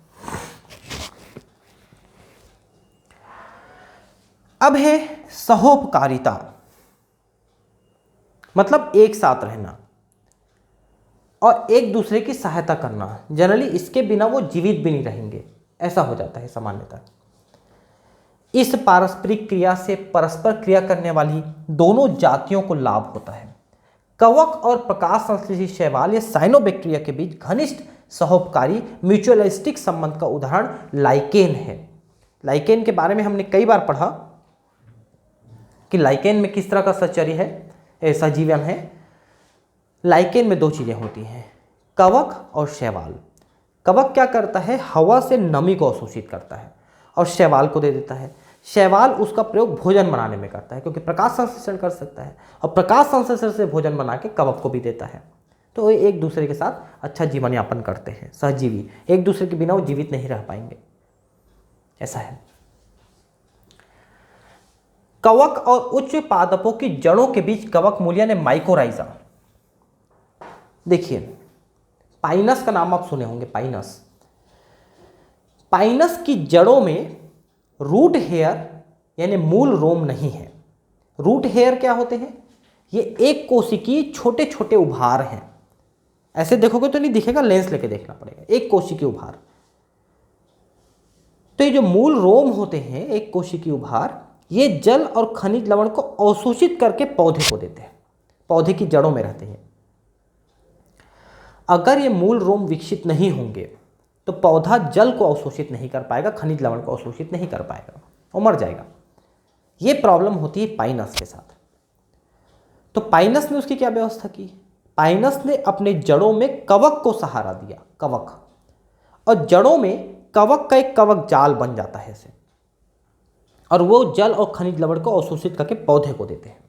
अब है सहोपकारिता, मतलब एक साथ रहना और एक दूसरे की सहायता करना। जनरली इसके बिना वो जीवित भी नहीं रहेंगे, ऐसा हो जाता है सामान्यतः। इस पारस्परिक क्रिया से परस्पर क्रिया करने वाली दोनों जातियों को लाभ होता है। कवक और प्रकाश संश्लेषी शैवाल या साइनोबैक्टीरिया के बीच घनिष्ठ सहोपकारी म्यूचुअलिस्टिक संबंध का उदाहरण लाइकेन है। लाइकेन के बारे में हमने कई बार पढ़ा। कि लाइकेन में किस तरह का सहचर्य है, सहजीवन है। लाइकेन में दो चीज़ें होती हैं, कवक और शैवाल। कवक क्या करता है, हवा से नमी को अवशोषित करता है और शैवाल को दे देता है। शैवाल उसका प्रयोग भोजन बनाने में करता है क्योंकि प्रकाश संश्लेषण कर सकता है, और प्रकाश संश्लेषण से भोजन बना के कवक को भी देता है। तो ये एक दूसरे के साथ अच्छा जीवन यापन करते हैं, सहजीवी। एक दूसरे के बिना वो जीवित नहीं रह पाएंगे, ऐसा है। कवक और उच्च पादपों की जड़ों के बीच कवक मूल यानी माइकोराइजा। देखिए, पाइनस का नाम आप सुने होंगे, पाइनस। पाइनस की जड़ों में रूट हेयर यानी मूल रोम नहीं है। रूट हेयर क्या होते हैं, ये एक कोशिकीय छोटे छोटे उभार हैं। ऐसे देखोगे तो नहीं दिखेगा, लेंस लेके देखना पड़ेगा। एक कोशिकीय उभार, तो ये जो मूल रोम होते हैं, एक कोशिकीय उभार, ये जल और खनिज लवण को अवशोषित करके पौधे को देते हैं, पौधे की जड़ों में रहते हैं। अगर ये मूल रोम विकसित नहीं होंगे तो पौधा जल को अवशोषित नहीं कर पाएगा, खनिज लवण को अवशोषित नहीं कर पाएगा और मर जाएगा। ये प्रॉब्लम होती है पाइनस के साथ। तो पाइनस ने उसकी क्या व्यवस्था की, पाइनस ने अपने जड़ों में कवक को सहारा दिया, कवक, और जड़ों में कवक का एक कवक जाल बन जाता है ऐसे, और वो जल और खनिज लवण को अवशोषित करके पौधे को देते हैं,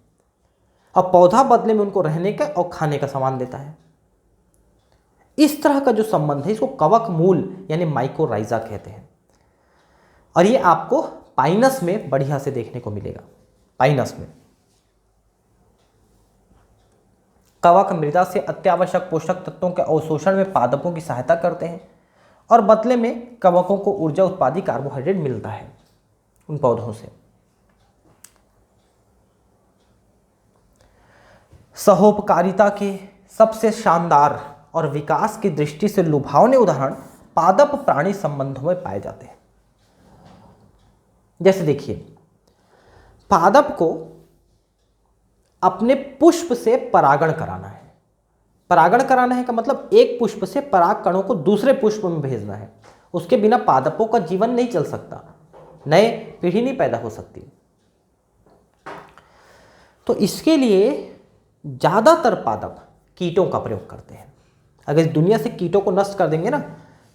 और पौधा बदले में उनको रहने का और खाने का सामान देता है। इस तरह का जो संबंध है इसको कवक मूल यानी माइकोराइजा कहते हैं, और ये आपको पाइनस में बढ़िया से देखने को मिलेगा। पाइनस में कवक मृदा से अत्यावश्यक पोषक तत्वों के अवशोषण में पादपों की सहायता करते हैं, और बदले में कवकों को ऊर्जा उत्पादी कार्बोहाइड्रेट मिलता है उन पौधों से। सहोपकारिता के सबसे शानदार और विकास की दृष्टि से लुभावने उदाहरण पादप प्राणी संबंधों में पाए जाते हैं। जैसे देखिए, पादप को अपने पुष्प से परागण कराना है। परागण कराना है का मतलब एक पुष्प से पराग कणों को दूसरे पुष्प में भेजना है। उसके बिना पादपों का जीवन नहीं चल सकता, नए पीढ़ी नहीं पैदा हो सकती। तो इसके लिए ज़्यादातर पादप कीटों का प्रयोग करते हैं। अगर इस दुनिया से कीटों को नष्ट कर देंगे ना,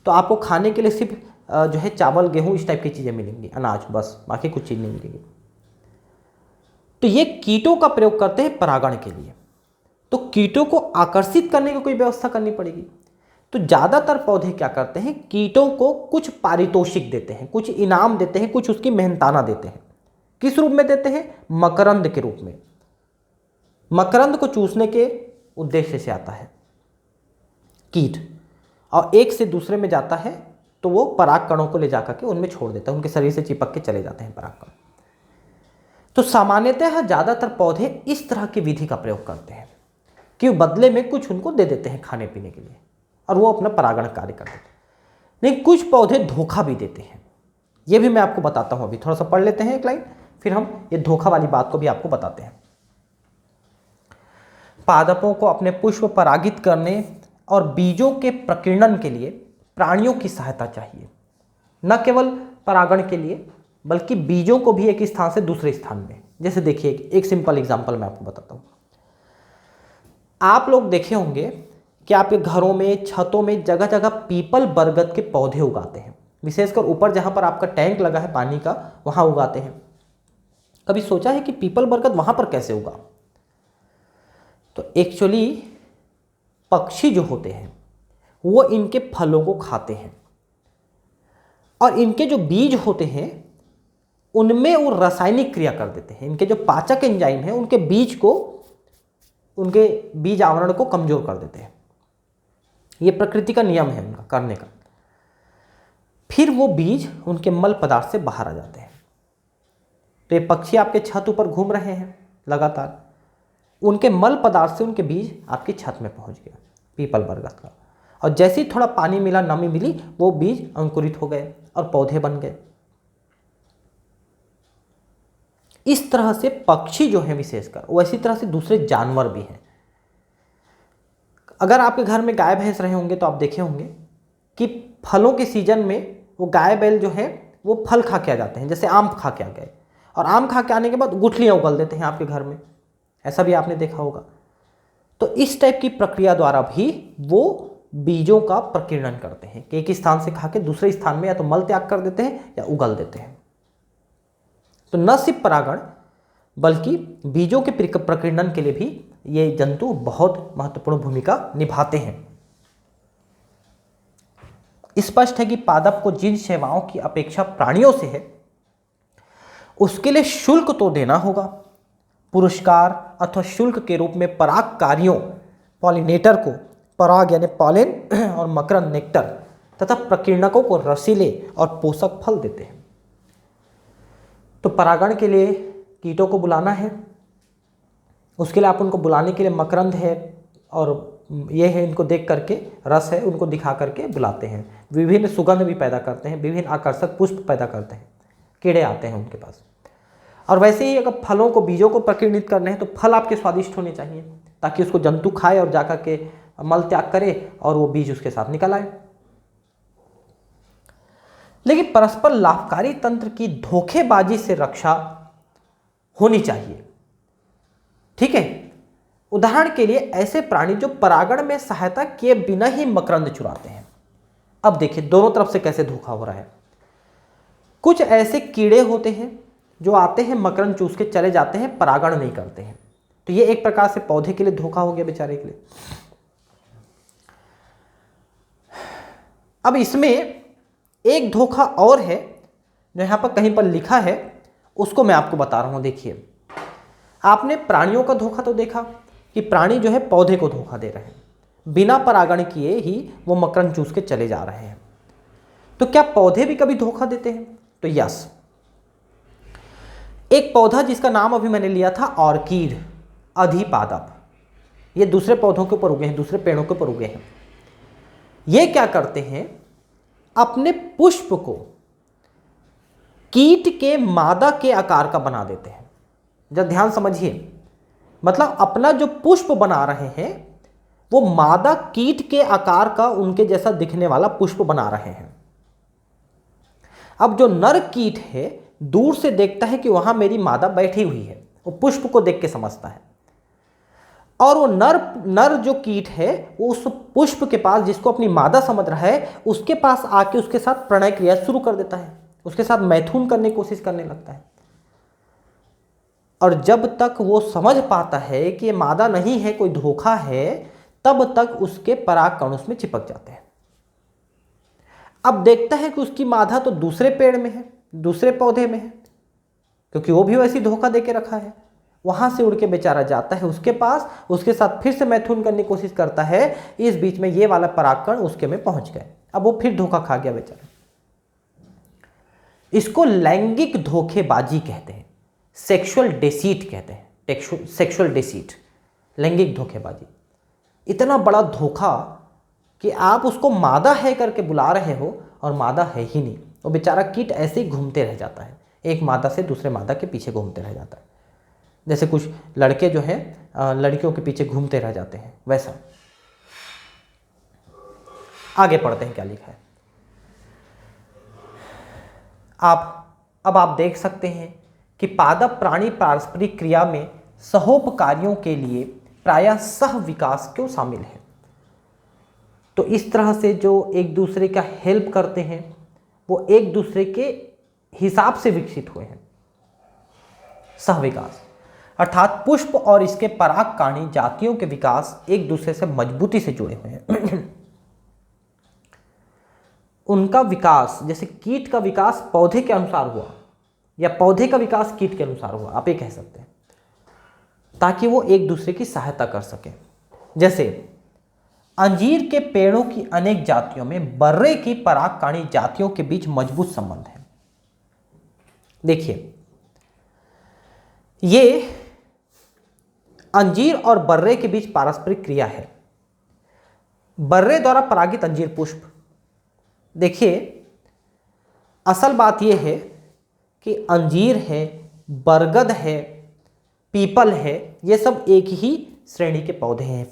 तो आपको खाने के लिए सिर्फ जो है चावल गेहूं इस टाइप की चीज़ें मिलेंगी, अनाज, बस, बाकी कुछ चीज़ नहीं मिलेगी। तो ये कीटों का प्रयोग करते हैं परागण के लिए। तो कीटों को आकर्षित करने की कोई व्यवस्था करनी पड़ेगी। तो ज़्यादातर पौधे क्या करते हैं, कीटों को कुछ पारितोषिक देते हैं, कुछ इनाम देते हैं, कुछ उसकी मेहनताना देते हैं। किस रूप में देते हैं, मकरंद के रूप में। मकरंद को चूसने के उद्देश्य से आता है कीट, और एक से दूसरे में जाता है तो वो पराग कणों को ले जाकर के उनमें छोड़ देता है, उनके शरीर से चिपक के चले जाते हैं पराग कण। तो सामान्यतः ज़्यादातर पौधे इस तरह की विधि का प्रयोग करते हैं कि बदले में कुछ उनको दे देते हैं खाने पीने के लिए, और वो अपना परागण कार्य कर देते हैं। लेकिन कुछ पौधे धोखा भी देते हैं, ये भी मैं आपको बताता हूँ। अभी थोड़ा सा पढ़ लेते हैं एक लाइन, फिर हम ये धोखा वाली बात को भी आपको बताते हैं। पादपों को अपने पुष्प परागित करने और बीजों के प्रकीर्णन के लिए प्राणियों की सहायता चाहिए। न केवल परागण के लिए बल्कि बीजों को भी एक स्थान से दूसरे स्थान में। जैसे देखिए, एक सिंपल एग्जांपल मैं आपको बताता हूँ। आप लोग देखे होंगे कि आपके घरों में, छतों में जगह जगह पीपल बरगद के पौधे उगाते हैं, विशेषकर ऊपर जहाँ पर आपका टैंक लगा है पानी का, वहाँ उगाते हैं। कभी सोचा है कि पीपल बरगद वहाँ पर कैसे उगा? तो एक्चुअली पक्षी जो होते हैं वो इनके फलों को खाते हैं, और इनके जो बीज होते हैं उनमें वो रासायनिक क्रिया कर देते हैं। इनके जो पाचक एंजाइम हैं उनके बीज को, उनके बीज आवरण को कमजोर कर देते हैं। ये प्रकृति का नियम है उनका करने का। फिर वो बीज उनके मल पदार्थ से बाहर आ जाते हैं। तो ये पक्षी आपके छत ऊपर घूम रहे हैं लगातार, उनके मल पदार्थ से उनके बीज आपकी छत में पहुंच गया पीपल बरगद का, और जैसे ही थोड़ा पानी मिला, नमी मिली, वो बीज अंकुरित हो गए और पौधे बन गए। इस तरह से पक्षी जो हैं विशेषकर, वैसी तरह से दूसरे जानवर भी हैं। अगर आपके घर में गाय भैंस रहे होंगे तो आप देखे होंगे कि फलों के सीजन में वो गाय बैल जो है वो फल खा के आ जाते हैं, जैसे आम खा के आ गए, और आम खा के आने के बाद गुठलियाँ उगल देते हैं आपके घर में, ऐसा भी आपने देखा होगा। तो इस टाइप की प्रक्रिया द्वारा भी वो बीजों का प्रकीर्णन करते हैं कि एक स्थान से खा के दूसरे स्थान में या तो मल त्याग कर देते हैं या उगल देते हैं। तो न सिर्फ परागण बल्कि बीजों के प्रकीर्णन के लिए भी ये जंतु बहुत महत्वपूर्ण भूमिका निभाते हैं। स्पष्ट है कि पादप को जिन सेवाओं की अपेक्षा प्राणियों से है उसके लिए शुल्क तो देना होगा। पुरस्कार अथवा शुल्क के रूप में परागकारियों पॉलिनेटर को पराग यानी पॉलिन और मकरंद नेक्टर तथा प्रकीर्णकों को रसीले और पोषक फल देते हैं। तो परागण के लिए कीटों को बुलाना है, उसके लिए आप उनको बुलाने के लिए मकरंद है और ये है, इनको देख करके रस है उनको दिखा करके बुलाते हैं। विभिन्न सुगंध भी पैदा करते हैं, विभिन्न आकर्षक पुष्प पैदा करते हैं, कीड़े आते हैं उनके पास। और वैसे ही अगर फलों को बीजों को प्रकीर्णित करने हैं तो फल आपके स्वादिष्ट होने चाहिए ताकि उसको जंतु खाए और जाकर के मल त्याग करे और वो बीज उसके साथ निकल आए। लेकिन परस्पर लाभकारी तंत्र की धोखेबाजी से रक्षा होनी चाहिए। ठीक है, उदाहरण के लिए ऐसे प्राणी जो परागण में सहायता किए बिना ही मकरंद चुराते हैं। अब देखिए दोनों तरफ से कैसे धोखा हो रहा है। कुछ ऐसे कीड़े होते हैं जो आते हैं मकरंद चूस के चले जाते हैं, परागण नहीं करते हैं। तो ये एक प्रकार से पौधे के लिए धोखा हो गया बेचारे के लिए। अब इसमें एक धोखा और है जो यहां पर कहीं पर लिखा है, उसको मैं आपको बता रहा हूं। देखिए, आपने प्राणियों का धोखा तो देखा कि प्राणी जो है पौधे को धोखा दे रहे हैं, बिना परागण किए ही वो मकरंद चूस के चले जा रहे हैं। तो क्या पौधे भी कभी धोखा देते हैं? तो यस, एक पौधा जिसका नाम अभी मैंने लिया था ऑर्किड अधिपादप, ये दूसरे पौधों के ऊपर उगे हैं, दूसरे पेड़ों के ऊपर उगे हैं। ये क्या करते हैं, अपने पुष्प को कीट के मादा के आकार का बना देते हैं। जब ध्यान समझिए, मतलब अपना जो पुष्प बना रहे हैं वो मादा कीट के आकार का उनके जैसा दिखने वाला पुष्प बना रहे हैं। अब जो नर कीट है दूर से देखता है कि वहां मेरी मादा बैठी हुई है, वो पुष्प को देख के समझता है, और वो नर जो कीट है वो उस पुष्प के पास, जिसको अपनी मादा समझ रहा है, उसके पास आके उसके साथ प्रणय क्रिया शुरू कर देता है, उसके साथ मैथुन करने की कोशिश करने लगता है। और जब तक वो समझ पाता है कि ये मादा नहीं है, कोई धोखा है, तब तक उसके परागकण उसमें चिपक जाते हैं। अब देखता है कि उसकी मादा तो दूसरे पेड़ में है, दूसरे पौधे में है, क्योंकि वो भी वैसी धोखा देके रखा है। वहां से उड़ के बेचारा जाता है उसके पास, उसके साथ फिर से मैथुन करने की कोशिश करता है। इस बीच में ये वाला परागकण उसके में पहुंच गए, अब वो फिर धोखा खा गया बेचारा। इसको लैंगिक धोखेबाजी कहते हैं, सेक्सुअल डिसीट कहते हैं, सेक्सुअल डिसीट, लैंगिक धोखेबाजी। इतना बड़ा धोखा कि आप उसको मादा है करके बुला रहे हो और मादा है ही नहीं। वो बेचारा कीट ऐसे ही घूमते रह जाता है, एक मादा से दूसरे मादा के पीछे घूमते रह जाता है। जैसे कुछ लड़के जो हैं लड़कियों के पीछे घूमते रह जाते हैं, वैसा। आगे पढ़ते हैं क्या लिखा है। अब आप देख सकते हैं कि पादप प्राणी पारस्परिक क्रिया में सहोपकारियों के लिए प्रायः सह विकास क्यों शामिल है। तो इस तरह से जो एक दूसरे का हेल्प करते हैं वो एक दूसरे के हिसाब से विकसित हुए हैं। सह विकास अर्थात पुष्प और इसके परागकाणी जातियों के विकास एक दूसरे से मजबूती से जुड़े हुए हैं। उनका विकास, जैसे कीट का विकास पौधे के अनुसार हुआ या पौधे का विकास कीट के अनुसार हुआ, आप ये कह सकते हैं, ताकि वो एक दूसरे की सहायता कर सके। जैसे अंजीर के पेड़ों की अनेक जातियों में बर्रे की परागकाणी जातियों के बीच मजबूत संबंध है। देखिए, ये अंजीर और बर्रे के बीच पारस्परिक क्रिया है। बर्रे द्वारा परागित अंजीर पुष्प। देखिए, असल बात यह है कि अंजीर है, बरगद है, पीपल है, ये सब एक ही श्रेणी के पौधे हैं।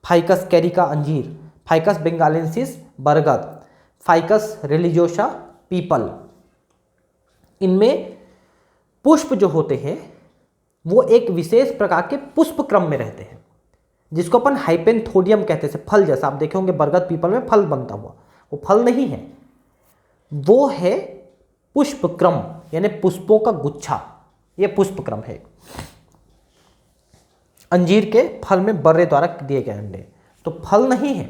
फाइकस कैरिका अंजीर, फाइकस बेंगालेंसिस बरगद, फाइकस रिलीजियोसा पीपल। इनमें पुष्प जो होते हैं वो एक विशेष प्रकार के पुष्प क्रम में रहते हैं, जिसको अपन हाइपेंथोडियम कहते हैं। फल जैसा आप देखे होंगे बरगद पीपल में फल बनता हुआ, वो फल नहीं है, वो है पुष्प क्रम, यानी पुष्पों का गुच्छा, ये पुष्प क्रम है। अंजीर के फल में बर्रे द्वारा दिए गए अंडे, तो फल नहीं है,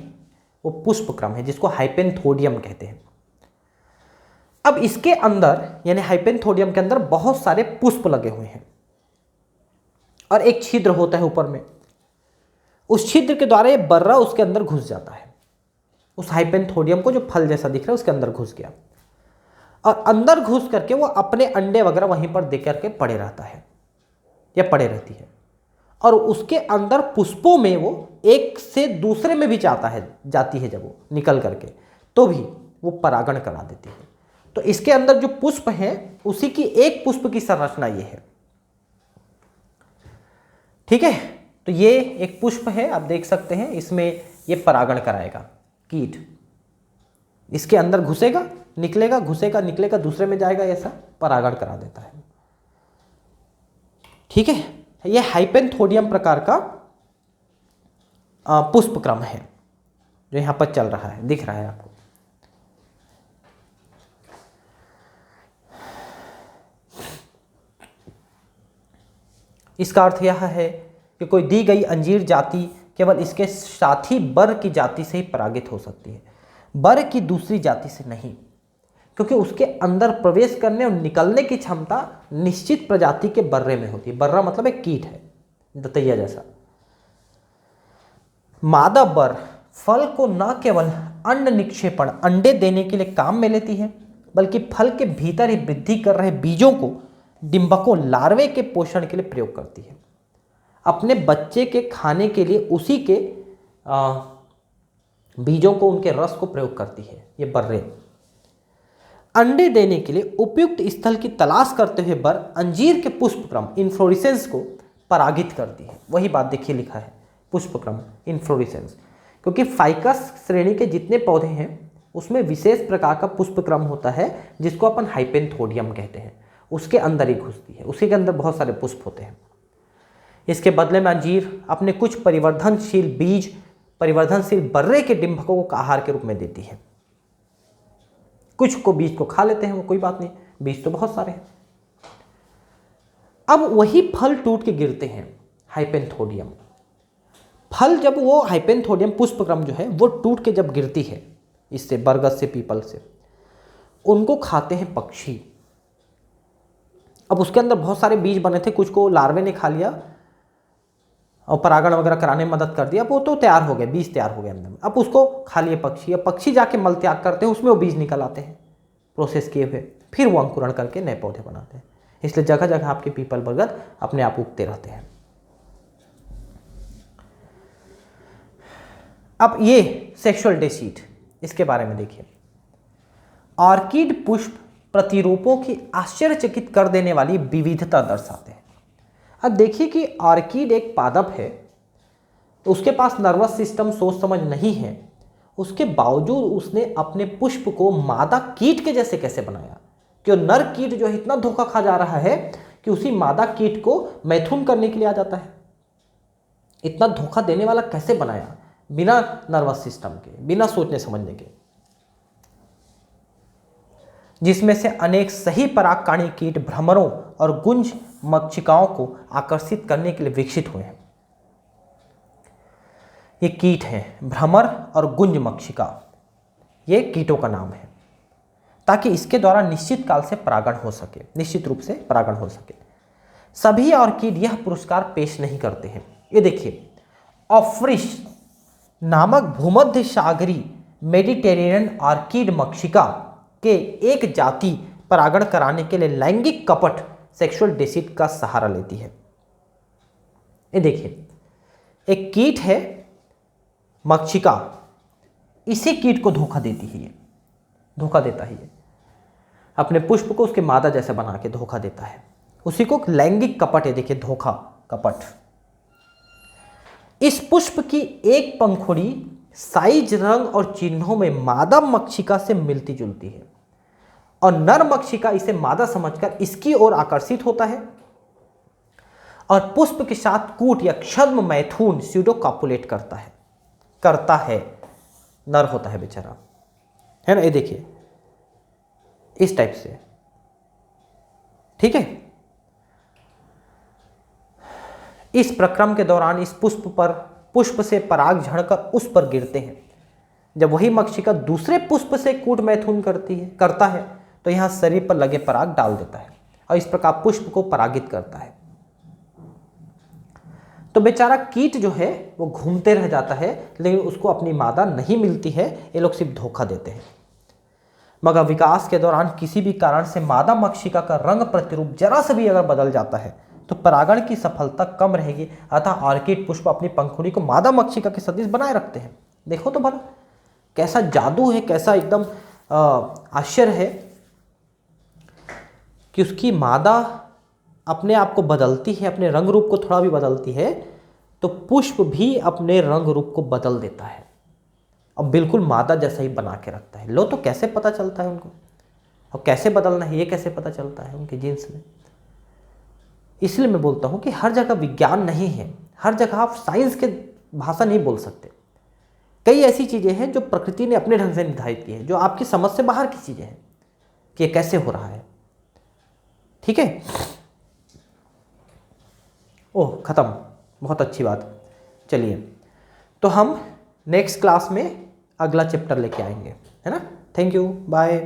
वो पुष्प क्रम है, जिसको हाइपेंथोडियम कहते हैं। अब इसके अंदर यानी हाइपेंथोडियम के अंदर बहुत सारे पुष्प लगे हुए हैं और एक छिद्र होता है ऊपर में। उस छिद्र के द्वारा ये बर्रा उसके अंदर घुस जाता है, उस हाइपेंथोडियम को जो फल जैसा दिख रहा है उसके अंदर घुस गया, और अंदर घुस करके वो अपने अंडे वगैरह वहीं पर दे करके पड़े रहता है या पड़े रहती है। और उसके अंदर पुष्पों में वो एक से दूसरे में भी जाती है जब वो निकल करके, तो भी वो परागण करा देती है। तो इसके अंदर जो पुष्प है उसी की एक पुष्प की संरचना ये है। ठीक है, तो ये एक पुष्प है, आप देख सकते हैं, इसमें ये परागण कराएगा कीट, इसके अंदर घुसेगा निकलेगा, घुसेगा निकलेगा, दूसरे में जाएगा, ऐसा परागण करा देता है। ठीक है, ये हाइपेंथोडियम प्रकार का पुष्प क्रम है जो यहां पर चल रहा है, दिख रहा है आपको। इसका अर्थ यह है कि कोई दी गई अंजीर जाति केवल इसके साथी बर की जाति से ही परागित हो सकती है, बर की दूसरी जाति से नहीं, क्योंकि उसके अंदर प्रवेश करने और निकलने की क्षमता निश्चित प्रजाति के बर्रे में होती है। बर्रा मतलब एक कीट है, दतैया जैसा। मादा बर फल को न केवल अंड निक्षेपण अंडे देने के लिए काम में लेती है, बल्कि फल के भीतर ही वृद्धि कर रहे बीजों को डिंबकों लार्वे के पोषण के लिए प्रयोग करती है। अपने बच्चे के खाने के लिए उसी के बीजों को, उनके रस को प्रयोग करती है ये बर्रे। अंडे देने के लिए उपयुक्त स्थल की तलाश करते हुए बर अंजीर के पुष्पक्रम इन्फ्लोरेसेंस को परागित करती है। वही बात देखिए लिखा है, पुष्पक्रम इन्फ्लोरेसेंस, क्योंकि फाइकस श्रेणी के जितने पौधे हैं उसमें विशेष प्रकार का पुष्पक्रम होता है जिसको अपन हाइपेंथोडियम कहते हैं, उसके अंदर ही घुसती है, उसी के अंदर बहुत सारे पुष्प होते हैं। इसके बदले में अंजीर अपने कुछ परिवर्धनशील बीज परिवर्धनशील बर्रे के डिंबकों को आहार के रूप में देती है। कुछ को बीज को खा लेते हैं, वो कोई बात नहीं, बीज तो बहुत सारे हैं। अब वही फल टूट के गिरते हैं, हाइपेंथोडियम फल, जब वो हाइपेंथोडियम पुष्पक्रम जो है वो टूट के जब गिरती है इससे, बरगद से, पीपल से, उनको खाते हैं पक्षी। अब उसके अंदर बहुत सारे बीज बने थे, कुछ को लार्वे ने खा लिया और परागण वगैरह कराने में मदद कर दिया, अब वो तो तैयार हो गए, बीज तैयार हो गए अंदर में। अब उसको खा लिए पक्षी, अब पक्षी जाके मल त्याग करते हैं, उसमें वो बीज निकल आते हैं प्रोसेस किए हुए, फिर वो अंकुरण करके नए पौधे बनाते हैं। इसलिए जगह जगह आपके पीपल बरगद अपने आप उगते रहते हैं। अब ये सेक्सुअल डेसीट, इसके बारे में देखिए। ऑर्किड पुष्प प्रतिरूपों की आश्चर्यचकित कर देने वाली विविधता दर्शाते हैं। अब देखिए कि ऑर्किड एक पादप है, तो उसके पास नर्वस सिस्टम, सोच समझ नहीं है, उसके बावजूद उसने अपने पुष्प को मादा कीट के जैसे कैसे बनाया, कि नर कीट जो है इतना धोखा खा जा रहा है कि उसी मादा कीट को मैथुन करने के लिए आ जाता है। इतना धोखा देने वाला कैसे बनाया, बिना नर्वस सिस्टम के, बिना सोचने समझने के, जिसमें से अनेक सही परागकाणी कीट भ्रमरों और गुंज मक्षिकाओं को आकर्षित करने के लिए विकसित हुए हैं। ये कीट हैं, भ्रमर और गुंज मक्षिका, ये कीटों का नाम है, ताकि इसके द्वारा निश्चित काल से परागण हो सके, निश्चित रूप से परागण हो सके। सभी ऑर्किड यह पुरस्कार पेश नहीं करते हैं। ये देखिए, ऑफ्रिश नामक भूमध्य सागरी मेडिटेरेनियन ऑर्किड मक्षिका के एक जाति परागण कराने के लिए लैंगिक कपट सेक्सुअल डेसिट का सहारा लेती है। ये देखिए, एक कीट है मक्षिका, इसी कीट को धोखा देती है, ये धोखा देता है, ये अपने पुष्प को उसके मादा जैसे बना के धोखा देता है, उसी को लैंगिक कपट है। देखिए, धोखा, कपट। इस पुष्प की एक पंखुड़ी साइज, रंग और चिन्हों में मादा मक्षिका से मिलती जुलती है और नर मक्षिका इसे मादा समझकर इसकी ओर आकर्षित होता है और पुष्प के साथ कूट या छद्म मैथुन स्यूडो कॉपुलेट करता है। नर होता है बेचारा, है ना, ये देखिए इस टाइप से, ठीक है। इस प्रक्रम के दौरान इस पुष्प से पराग झड़कर उस पर गिरते हैं। जब वही मक्षिका दूसरे पुष्प से कूट मैथुन करता है तो यहाँ शरीर पर लगे पराग डाल देता है और इस प्रकार पुष्प को परागित करता है। तो बेचारा कीट जो है वो घूमते रह जाता है, लेकिन उसको अपनी मादा नहीं मिलती है। ये लोग सिर्फ धोखा देते हैं। मगर विकास के दौरान किसी भी कारण से मादा मक्षिका का रंग प्रतिरूप जरा से भी अगर बदल जाता है तो परागण की सफलता कम रहेगी। अतः ऑर्किड पुष्प अपनी पंखुड़ी को मादा मक्षिका के सदृश बनाए रखते हैं। देखो तो भला कैसा जादू है, कैसा एकदम आश्चर्य है कि उसकी मादा अपने आप को बदलती है, अपने रंग रूप को थोड़ा भी बदलती है तो पुष्प भी अपने रंग रूप को बदल देता है और बिल्कुल मादा जैसा ही बना के रखता है। लो तो कैसे पता चलता है उनको, और कैसे बदलना है ये कैसे पता चलता है उनके जीन्स में। इसलिए मैं बोलता हूँ कि हर जगह विज्ञान नहीं है, हर जगह आप साइंस के भाषा नहीं बोल सकते। कई ऐसी चीज़ें हैं जो प्रकृति ने अपने ढंग से निर्धारित की है, जो आपकी समझ से बाहर की चीज़ें हैं कि ये कैसे हो रहा है, ठीक है। ओह खत्म, बहुत अच्छी बात। चलिए तो हम नेक्स्ट क्लास में अगला चैप्टर लेके आएंगे, है ना। Thank you, bye.